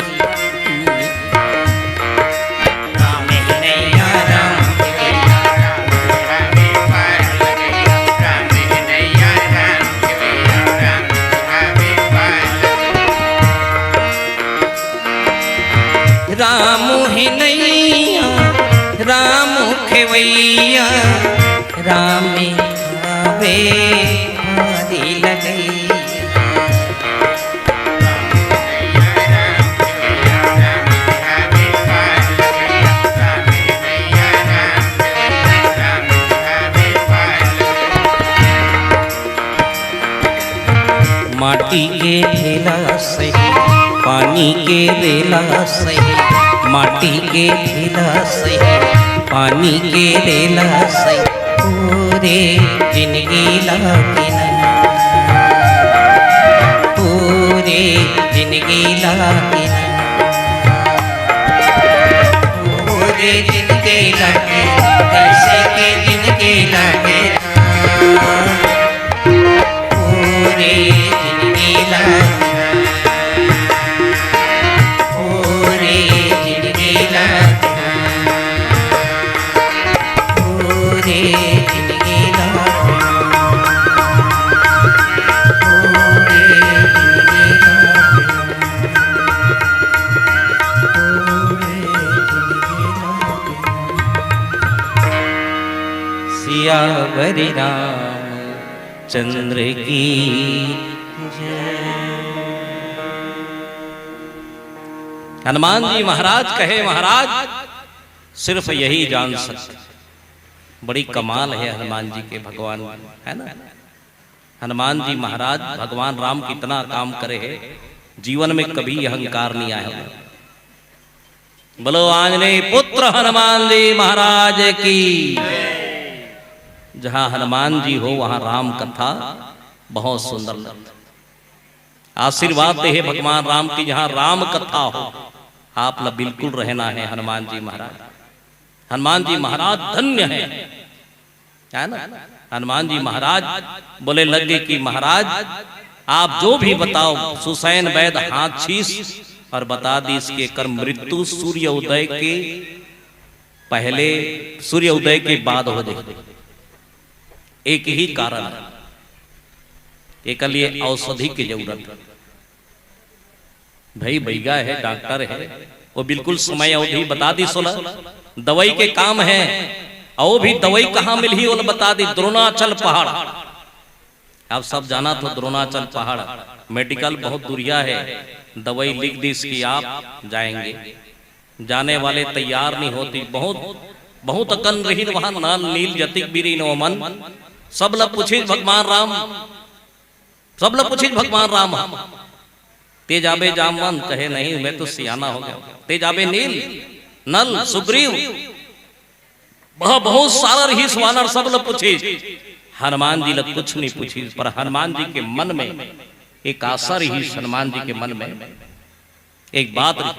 राम नैया राम नैया राम पार लगैया, राम नैया राम पार राम है नैया राम खेवैया, राम आवे पारी लगैया, माटी के ढेला सही, पानी के रेला सही, माटी के ढेला सही, पानी के रेला सही, पूरे जिंदगी लागे ना, पूरे जिंदगी लागे ना, पूरे जिंदगी लागे, कैसे के जिंदगी लागे ना, पूरे जिंदगी लागे ना, पूरे जिंदगी लागे ना, पूरे जिंदगी लागे ना, पूरे जिंदगी लागे ना, पूरे जिंदगी लागे ना। सियावरी रामचंद्र की हनुमान जी महाराज कहे, महाराज सिर्फ यही जान सकते। बड़ी कमाल है हनुमान जी के, भगवान है ना। हनुमान जी महाराज भगवान राम कितना काम करे है, जीवन में कभी अहंकार नहीं आया। बोलो आंजनेय पुत्र हनुमान जी महाराज की। जहां हनुमान जी हो वहां राम कथा बहुत सुंदर लगता। आशीर्वाद दे भगवान राम की, जहां राम कथा हो आप ल बिल्कुल रहना है। हनुमान जी महाराज, हनुमान जी महाराज धन्य है ना। हनुमान जी महाराज बोले लगे कि महाराज आप जो भी बताओ, सुसैन वैद हाथ शीश और बता दी इसके कर्म मृत्यु सूर्य उदय के पहले, सूर्य उदय के बाद हो जाए। एक ही कारण है, एक लिए औषधि की जरूरत है। भाई बैगा है, डॉक्टर है, वो बिल्कुल समय अवधि बता दी। 16 दवाई के काम है, और भी दवाई कहाँ मिली वो बता दी। द्रोणाचल पहाड़, आप सब जाना तो द्रोणाचल पहाड़ मेडिकल बहुत दूरिया है। दवाई लिख दी इसकी, आप जाएंगे। जाने वाले तैयार नहीं होती। बहुत बहुत अकन रही वहां नाल नील जतिक बीरी नो मन। सब लोग पूछे भगवान राम, सब लोग पूछे भगवान राम तेजाबे जामवन, कहे नहीं मैं तो सियाना हो गया। तेजाबे नील नल सुग्रीव, बहुत सारा रही वानर सब लोग पूछे। हनुमान जी लोग कुछ नहीं पूछी, पर हनुमान जी के मन में एक आशा रही। हनुमान जी के मन में एक बात रही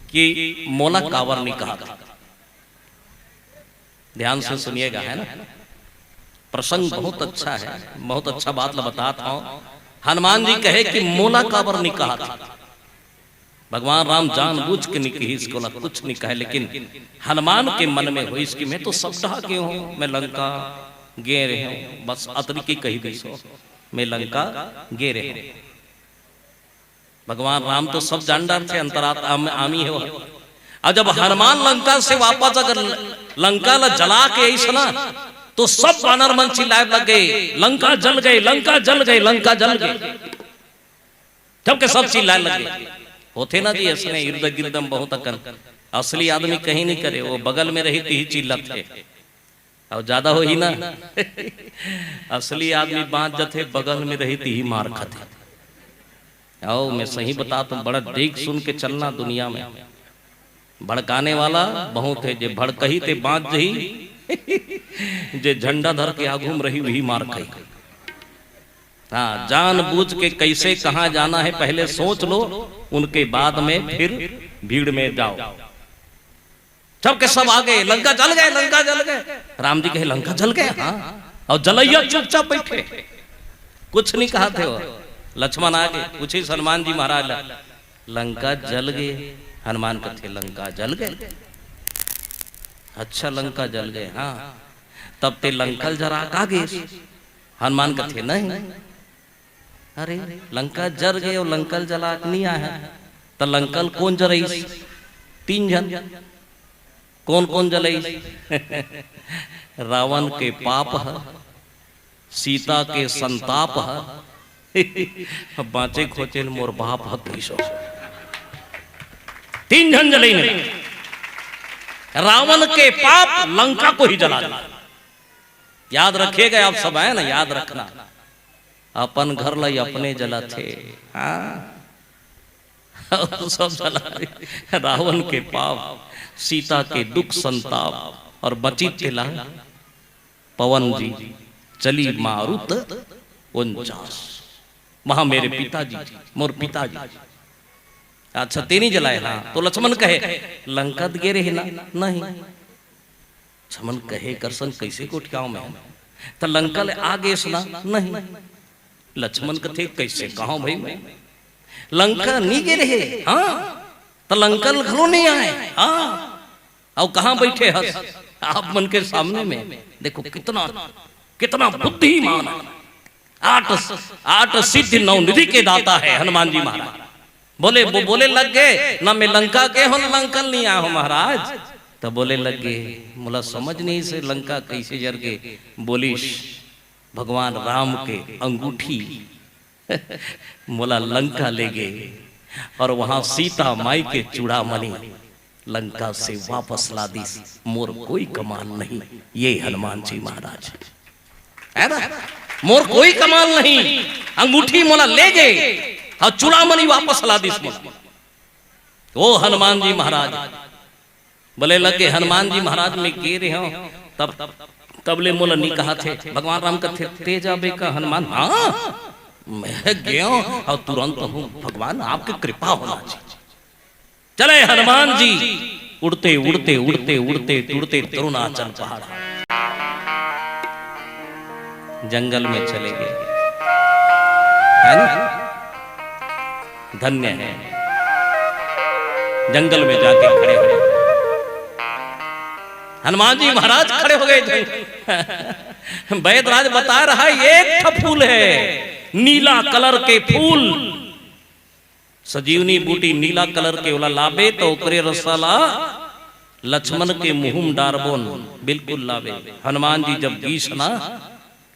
कि मोला कावर नहीं कहा था। ध्यान से सुनिएगा, है ना। प्रसंग बहुत अच्छा है, बहुत अच्छा बात बताता हूं। हनुमान जी कहे कि मोला काबर नहीं कहा था। भगवान राम जानबूझ के नहीं कही इसको, ना कुछ नहीं कहे, लेकिन हनुमान के मन में हो इसकी मैं तो सब ढहा के हूं, मैं लंका गे रहे हूं, बस अतरी की कही गई सो मैं लंका गे रहे हूं। भगवान राम तो सब जानदार थे, अंतरात्मा आमी हो। और जब हनुमान लंका से वापस अगर लंका ला जला के ऐसा ना, तो सब वानर मन चिल्लाए लगे लंका जल गए, लंका जल गए, लंका जल गए। जबकि सब चिल्लाए लगे होते ना जी, इसने इर्द गिर्दम बहुत अकन। असली आदमी कहीं नहीं करे, वो बगल में रही ही चिल्लत थे और ज्यादा हो ही ना। असली आदमी बांध जथे बगल में रही ही मार खाते। आओ मैं सही बताता हूं, बड़ा देख सुन के चलना दुनिया में। भड़काने वाला बहुत है, जे भड़कही ते बांध जही, जे झंडा धर के आघूम रही वही मार खाई। हाँ, जानबूझ के कैसे कहां जाना है पहले सोच लो, उनके बाद में फिर भीड़ में जाओ। जब के सब आ गए लंका जल गए, लंका जल गए। राम जी कहे लंका जल गए, हाँ, और जलैया चुपचाप बैठे, कुछ नहीं कहा थे वो। लक्ष्मण आ गए, पूछे हनुमान जी महाराज लंका जल गए। हनुमान कथे लंका जल गए, अच्छा लंका जल गए, हाँ, तब ते लंकल जरा का गए। हनुमान कथे नहीं, अरे लंका जल गए और लंकल जला नहीं आया, तो लंकल कौन जरई? 3 जन। कौन कौन जलई? रावण के पाप है, सीता के संताप है, बाँचे खोचे मोर बाप है। 3 जन जलई नहीं। रावण के पाप लंका को ही जला दिया। याद रखिएगा आप सब, है ना, याद रखना। अपन घर लाई अपने जला थे, हाँ, सब जला। रावण के पाप, सीता के दुख संताप, और बची तिला पवन जी चली मारुत 49। वहां मेरे पिताजी, मोर पिताजी। अच्छा तेनी जलाए, हाँ। तो लक्ष्मण कहे लंका गे रहे ना, नहीं। लक्ष्मण कहे करसन कैसे को ठिकाओ में, तो लंका ले आगे सुना, नहीं। लक्ष्मण कथे कैसे कहा भाई मैं लंका नहीं गे रहे, हाँ, तो लंकल घरों नहीं आए, हाँ, और कहाँ बैठे हस आप मन के सामने में। देखो कितना कितना बुद्धिमान है। 8 सिद्धि 9 निधि के दाता है हनुमान जी महाराज। बोले वो बोले लग गए ना, मैं लंका के हो लंकल नहीं आया हो महाराज। तो बोले लग गए, मोला समझ नहीं से लंका कैसे जर गए। बोलिश भगवान राम के अंगूठी मोला लंका ले गए, और वहां सीता माई के चूड़ामणि लंका से वापस ला दी। मोर कोई कमाल नहीं, ये हनुमान जी महाराज है ना, मोर कोई कमाल नहीं। अंगूठी मोला ले गए और चूड़ामणि वापस ला दी। वो हनुमान जी महाराज बोले लगे हनुमान जी महाराज में गे रहे हो, तब ले मोला नहीं कहा थे। भगवान राम कथे तेजा बेका हनुमान, हाँ मैं गया और तुरंत हूँ, भगवान आपकी कृपा होना चाहिए। चले हनुमान जी उड़ते उड़ते उड़ते उड़ते उड़ते अरुणाचल पहाड़ जंगल में चले गए, है ना, धन्य है। जंगल में जाके खड़े हो हनुमान जी महाराज, खड़े हो गए। वैदराज बता रहा है एक फूल है नीला कलर के फूल, सजीवनी बूटी नीला कलर के वाला लाबे तो ओकरे रसाला लक्ष्मण के मुंह डारबोन बिल्कुल लावे। हनुमान जी जब गीस ना,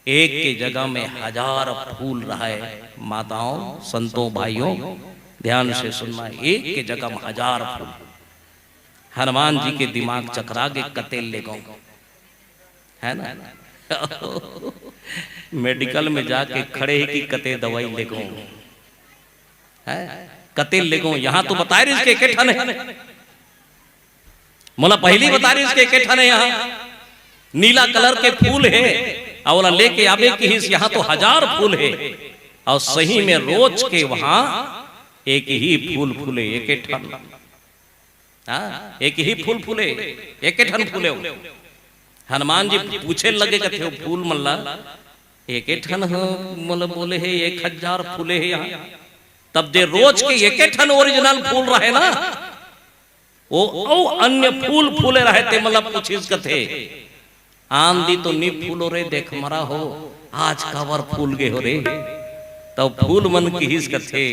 एक के जगह में 1000 फूल रहा है। माताओं संतों भाइयों ध्यान से सुनना, एक के जगह में 1000 फूल। हनुमान जी के दिमाग चकरा के कतेल ले गो, है ना। मेडिकल में जाके खड़े ही की कते दवाई ले गो, है कतेल ले गो। यहाँ तो बता रही इसके के ठन है, मोला पहली बता रही इसके के ठन है। यहाँ नीला कलर के फूल है और लेके आवे की यहाँ तो 1000 फूल है, और सही में रोज के वहां एक ही फूल फूले, एक ठन, एक ही फूल फूले, एक ठन फूले। हनुमान जी पूछे लगे कथे हो फूल मल्ला एक ठन हो मतलब बोले है 1000 फूले है यहाँ। तब जे रोज के एक ठन ओरिजिनल फूल रहे ना वो अन्य फूल फूले रहे थे मतलब पूछिस कथे आंधी तो नी फूलो रे देख मरा हो आज कावर फूल गे हो रे। तब फूल मन की हिस कथे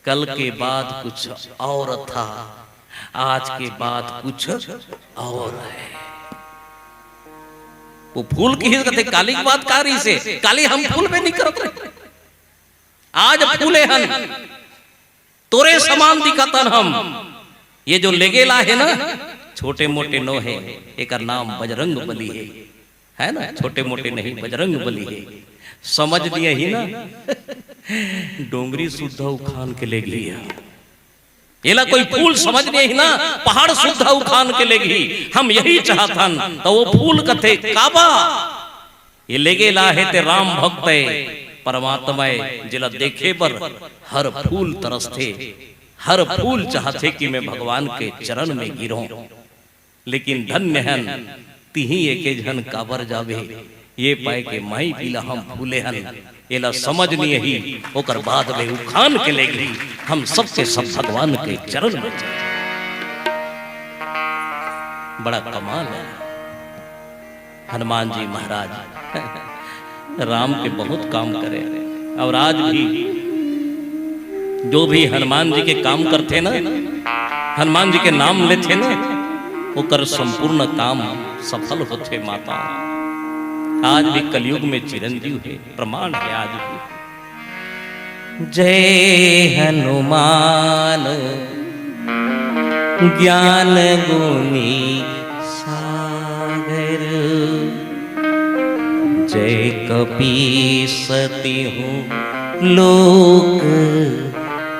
कल के बाद कुछ और था आज के बाद कुछ और है। वो फूल की हिस कथे काली की बात कारी से काली हम फूल पे नहीं करत रहे आज फूले हन तोरे समान दिखतन हम। ये जो लेगेला है ना छोटे मोटे नो है एक नाम बजरंग बली है ना छोटे मोटे नहीं बजरंग बली है। समझ लिया ही ना डोंगरी शुद्ध उखान के ले गई येला कोई फूल समझ लिया ही ना पहाड़ शुद्ध उखान के ले गई। हम यही चाहतन तो वो फूल कथे काबा ये लेगेला है ते राम भक्त परमात्मा जिला देखे पर हर फूल तरसते हर फूल चाहते कि मैं भगवान के चरण में गिरूं। लेकिन धन्य हन तिही एके जन काबर जावे ये पाए के माई पीला हम फूले हन एला समझ नहीं ही ओकर बाद में उखान के ले गई हम सबके सब भगवान के चरण में बड़ा कमाल है। हनुमान जी महाराज राम के बहुत काम करे और आज भी जो भी हनुमान जी के काम करते ना हनुमान जी के नाम लेते ना वो कर संपूर्ण काम सफल होते माता। आज भी कलयुग में चिरंजीव है प्रमाण है आज भी। जय हनुमान ज्ञान गुनी सागर जय कपीसति हूँ लोक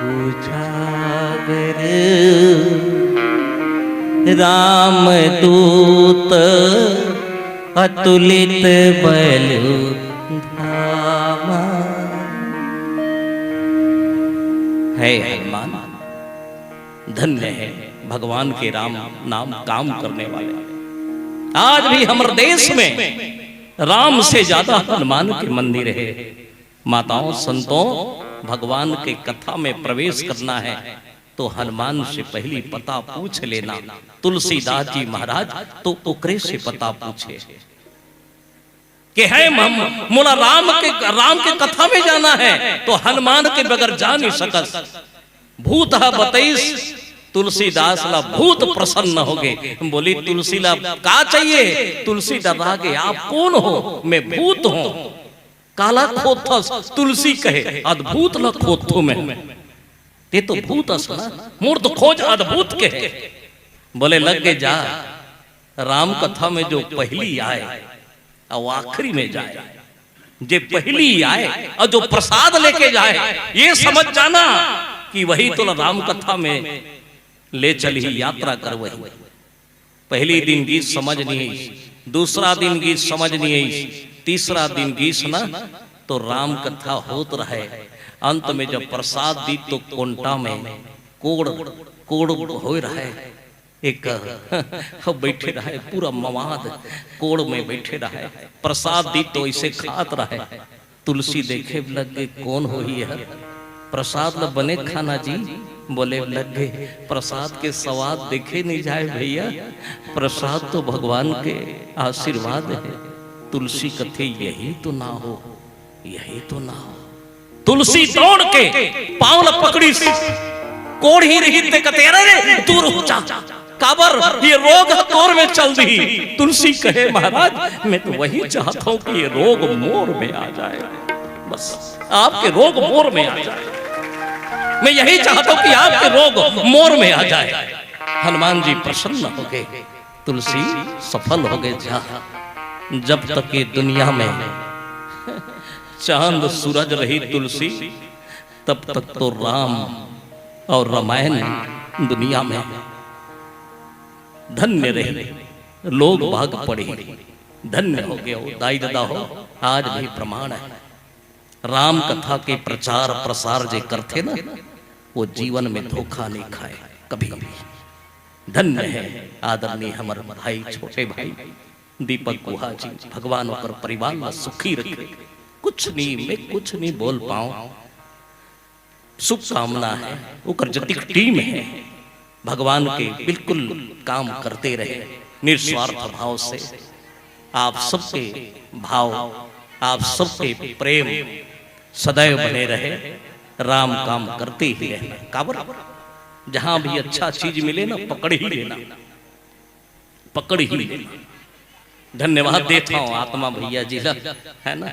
उजागर राम दूत अतुलित बल धामा। है हनुमान धन्य है भगवान के राम नाम काम करने वाले। आज भी हमारे देश में राम से ज्यादा हनुमान के मंदिर है। माताओं संतों भगवान के कथा में प्रवेश करना है तो हनुमान से पहली पता पूछ लेना। तुलसीदास जी महाराज तो ओकरे से पता पूछे कि है मोला राम के कथा में जाना है तो हनुमान के बगैर जा नहीं सकस। भूत बतईस तुलसीदास ला भूत प्रसन्न हो गए। बोली तुलसी ला का चाहिए? तुलसी डरा गए आप कौन हो? मैं भूत हूं। काला खोथस तुलसी कहे अद्भुत ला खोथो में ते तो भूत असना मोर तो खोज अद्भुत के है। बोले लग के जा राम कथा में जो पहली आए और आखिरी में जाए जे पहली आए और जो प्रसाद लेके जाए ये समझ जाना कि वही तो राम कथा में ले चली यात्रा कर। वही पहली दिन गीत समझ नहीं आई, दूसरा दिन गीत समझ नहीं आई, तीसरा दिन गीत ना तो राम कथा होत रहे। अंत में जब प्रसाद दी तो कोंटा में कोड़ कोड़ हो रहे एक बैठे रहे पूरा मवाद कोड़ में बैठे रहे। प्रसाद दी तो इसे खात रहे। तुलसी देखे लग गए कौन हो ही है प्रसाद ल बने खाना जी। बोले लग गए प्रसाद के स्वाद देखे नहीं जाए भैया, प्रसाद तो भगवान के आशीर्वाद है। तुलसी कथे यही तो ना हो, यही तो ना हो। तुलसी दौड़ के पांव ल पकड़ी कोड़ ही रही ते कथे अरे दूर हो जा काबर ये रोग तोर में चल दी। तुलसी कहे महाराज मैं तो वही चाहता हूं कि ये रोग मोर में आ जाए, बस आपके रोग मोर में आ जाए। मैं यही चाहता हूं कि आपके रोग मोर में आ जाए। हनुमान जी प्रसन्न हो गए, तुलसी सफल हो गए। जब तक ये दुनिया में चांद सूरज रही तुलसी तब तक तो राम और रामायण दुनिया में धन्य रहे। लोग भाग पड़े धन्य हो गए हो दाई दादा हो। आज भी प्रमाण है राम कथा के प्रचार प्रसार जे करते ना वो जीवन में धोखा नहीं खाए कभी कभी। धन्य है आदरणीय हमारे भाई, छोटे भाई दीपक गुहा जी। भगवान होकर परिवार में सुखी रखे। कुछ नहीं, मैं कुछ नहीं बोल पाऊं। शुभकामना है, ओकर जतिक टीम है, भगवान के बिल्कुल काम करते रहे निस्वार्थ भाव से। आप सबके भाव, आप सबके प्रेम सदैव बने रहे। राम काम करते ही रहना। काबर जहां भी अच्छा चीज मिले ना, पकड़ ही लेना, पकड़ ही लेना। धन्यवाद देता हूं आत्मा भैया जी का, है ना।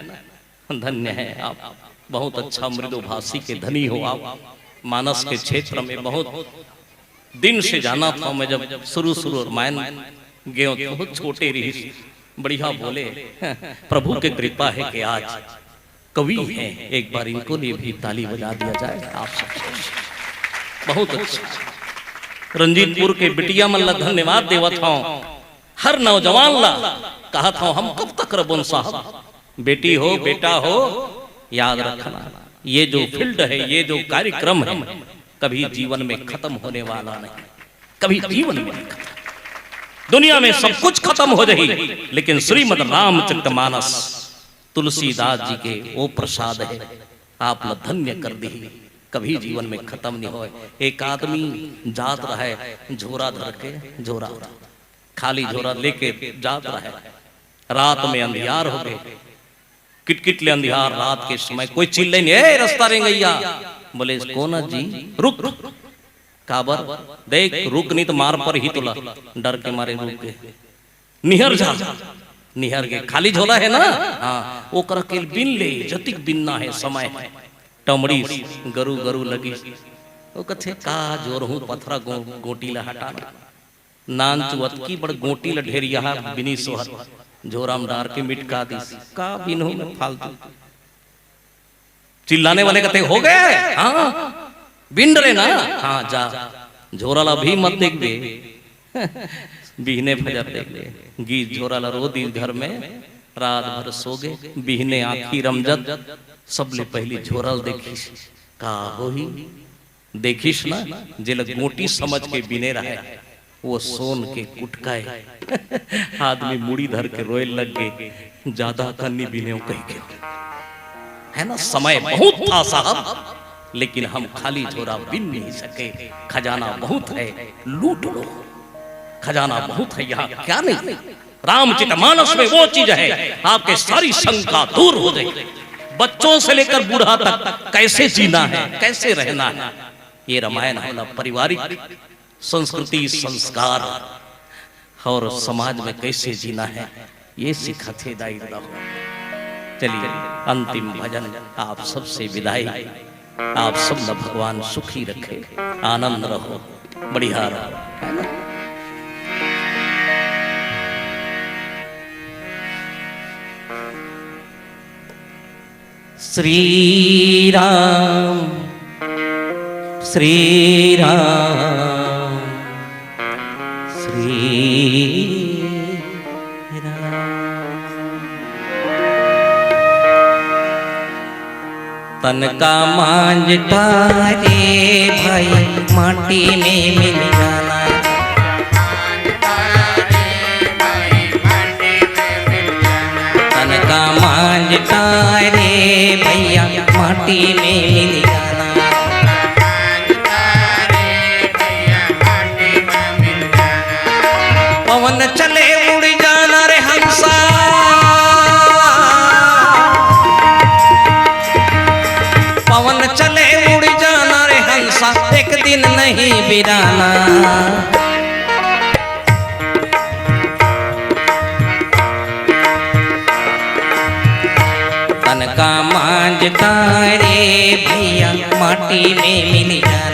धन्य है आप, बहुत अच्छा मृदुभाषी के धनी हो आप। मानस के क्षेत्र में बहुत दिन से जाना था मैं, जब शुरू रामायण गए तो छोटे रही, बढ़िया बोले। प्रभु के कृपा है कि आज कवि हैं। एक बार इनको लिए भी ताली बजा दिया जाए आप सब। बहुत अच्छा। रंजीतपुर के बिटिया मल्ला धन्यवाद देवत हूं। हर नौजवान ला कहा था हम कब तक रबुन साहब, बेटी हो बेटा हो याद रखना, ये जो फील्ड है, ये जो कार्यक्रम है, कभी जीवन में खत्म होने वाला नहीं। कभी जीवन में नहीं खत्म। दुनिया में सब कुछ खत्म हो जाए, लेकिन श्रीमद् रामचरितमानस तुलसीदास जी के वो प्रसाद है, आप धन्य कर दी। कभी जीवन में खत्म नहीं हो। एक आदमी जात रहा है झोरा धर के, झोरा खाली झोरा लेके जात रहा है। रात में अंधियार हो गए, किटकिट ले अंधियार रात के समय। कोई चिल्ले नहीं, ए रास्ता रेंगैया। बोले कौन जी? रुक रुक। काबर देख, रुक नहीं तो मार पर ही तुला। डर के मारे रुक के निहर जा, निहर के खाली झोला है ना, हाँ वो कर के बिन ले, जतिक बिनना है समय है। टमड़ी गरु गरु लगी, वो कथे का जोर हूं पथरा गोटी ला हटाना। नान चुवत की बड़ गोटी ला ढेरिया बिनी सोहर, झोराम डार के मिटका दी। का बिन हूं मैं फालतू। चिल्लाने वाले कहते हो गए, हाँ बिन रहे ना, हाँ जा। झोरा ला भी मत देख दे, बिहने फजर देख ले। गीत झोरा ला रो दी घर में, रात भर सो गए। बिहने आखी रमजत, सबले पहली झोरल देखी। का होही देखिस ना, जे लग मोटी समझ के बिने रहे, वो सोन के कुटकाए। आदमी मुड़ी धर के रोए लग गए, ज्यादा कन्नी बिने कह के, है ना। समय बहुत था साहब, लेकिन हम खाली झोरा बिन नहीं सके। खजाना बहुत है, लूट लो। खजाना बहुत है, यहाँ क्या नहीं। रामचरितमानस में वो चीज है, आपके सारी शंका दूर हो जाए। बच्चों से लेकर बूढ़ा तक कैसे जीना है, कैसे रहना है, ये रामायण है ना। पारिवारिक संस्कृति, संस्कार और समाज में कैसे जीना है, ये सिखाते दायित्व। चलिए अंतिम भजन आप सबसे विदाई। आप सब न भगवान सुखी रखे, आनंद रहो, बढ़िया रहो, है ना। श्री राम श्री राम श्री तन का मांझता रे भाई माटी में मिल जाना। तन का मांझता रे भैया माटी में मिल जाना। पवन चले उड़ जाना रे हंसा, पवन चले उड़ जाना रे हंसा, एक दिन नहीं बिराना। तन का मांझता रे भैया माटी में मिल जाना।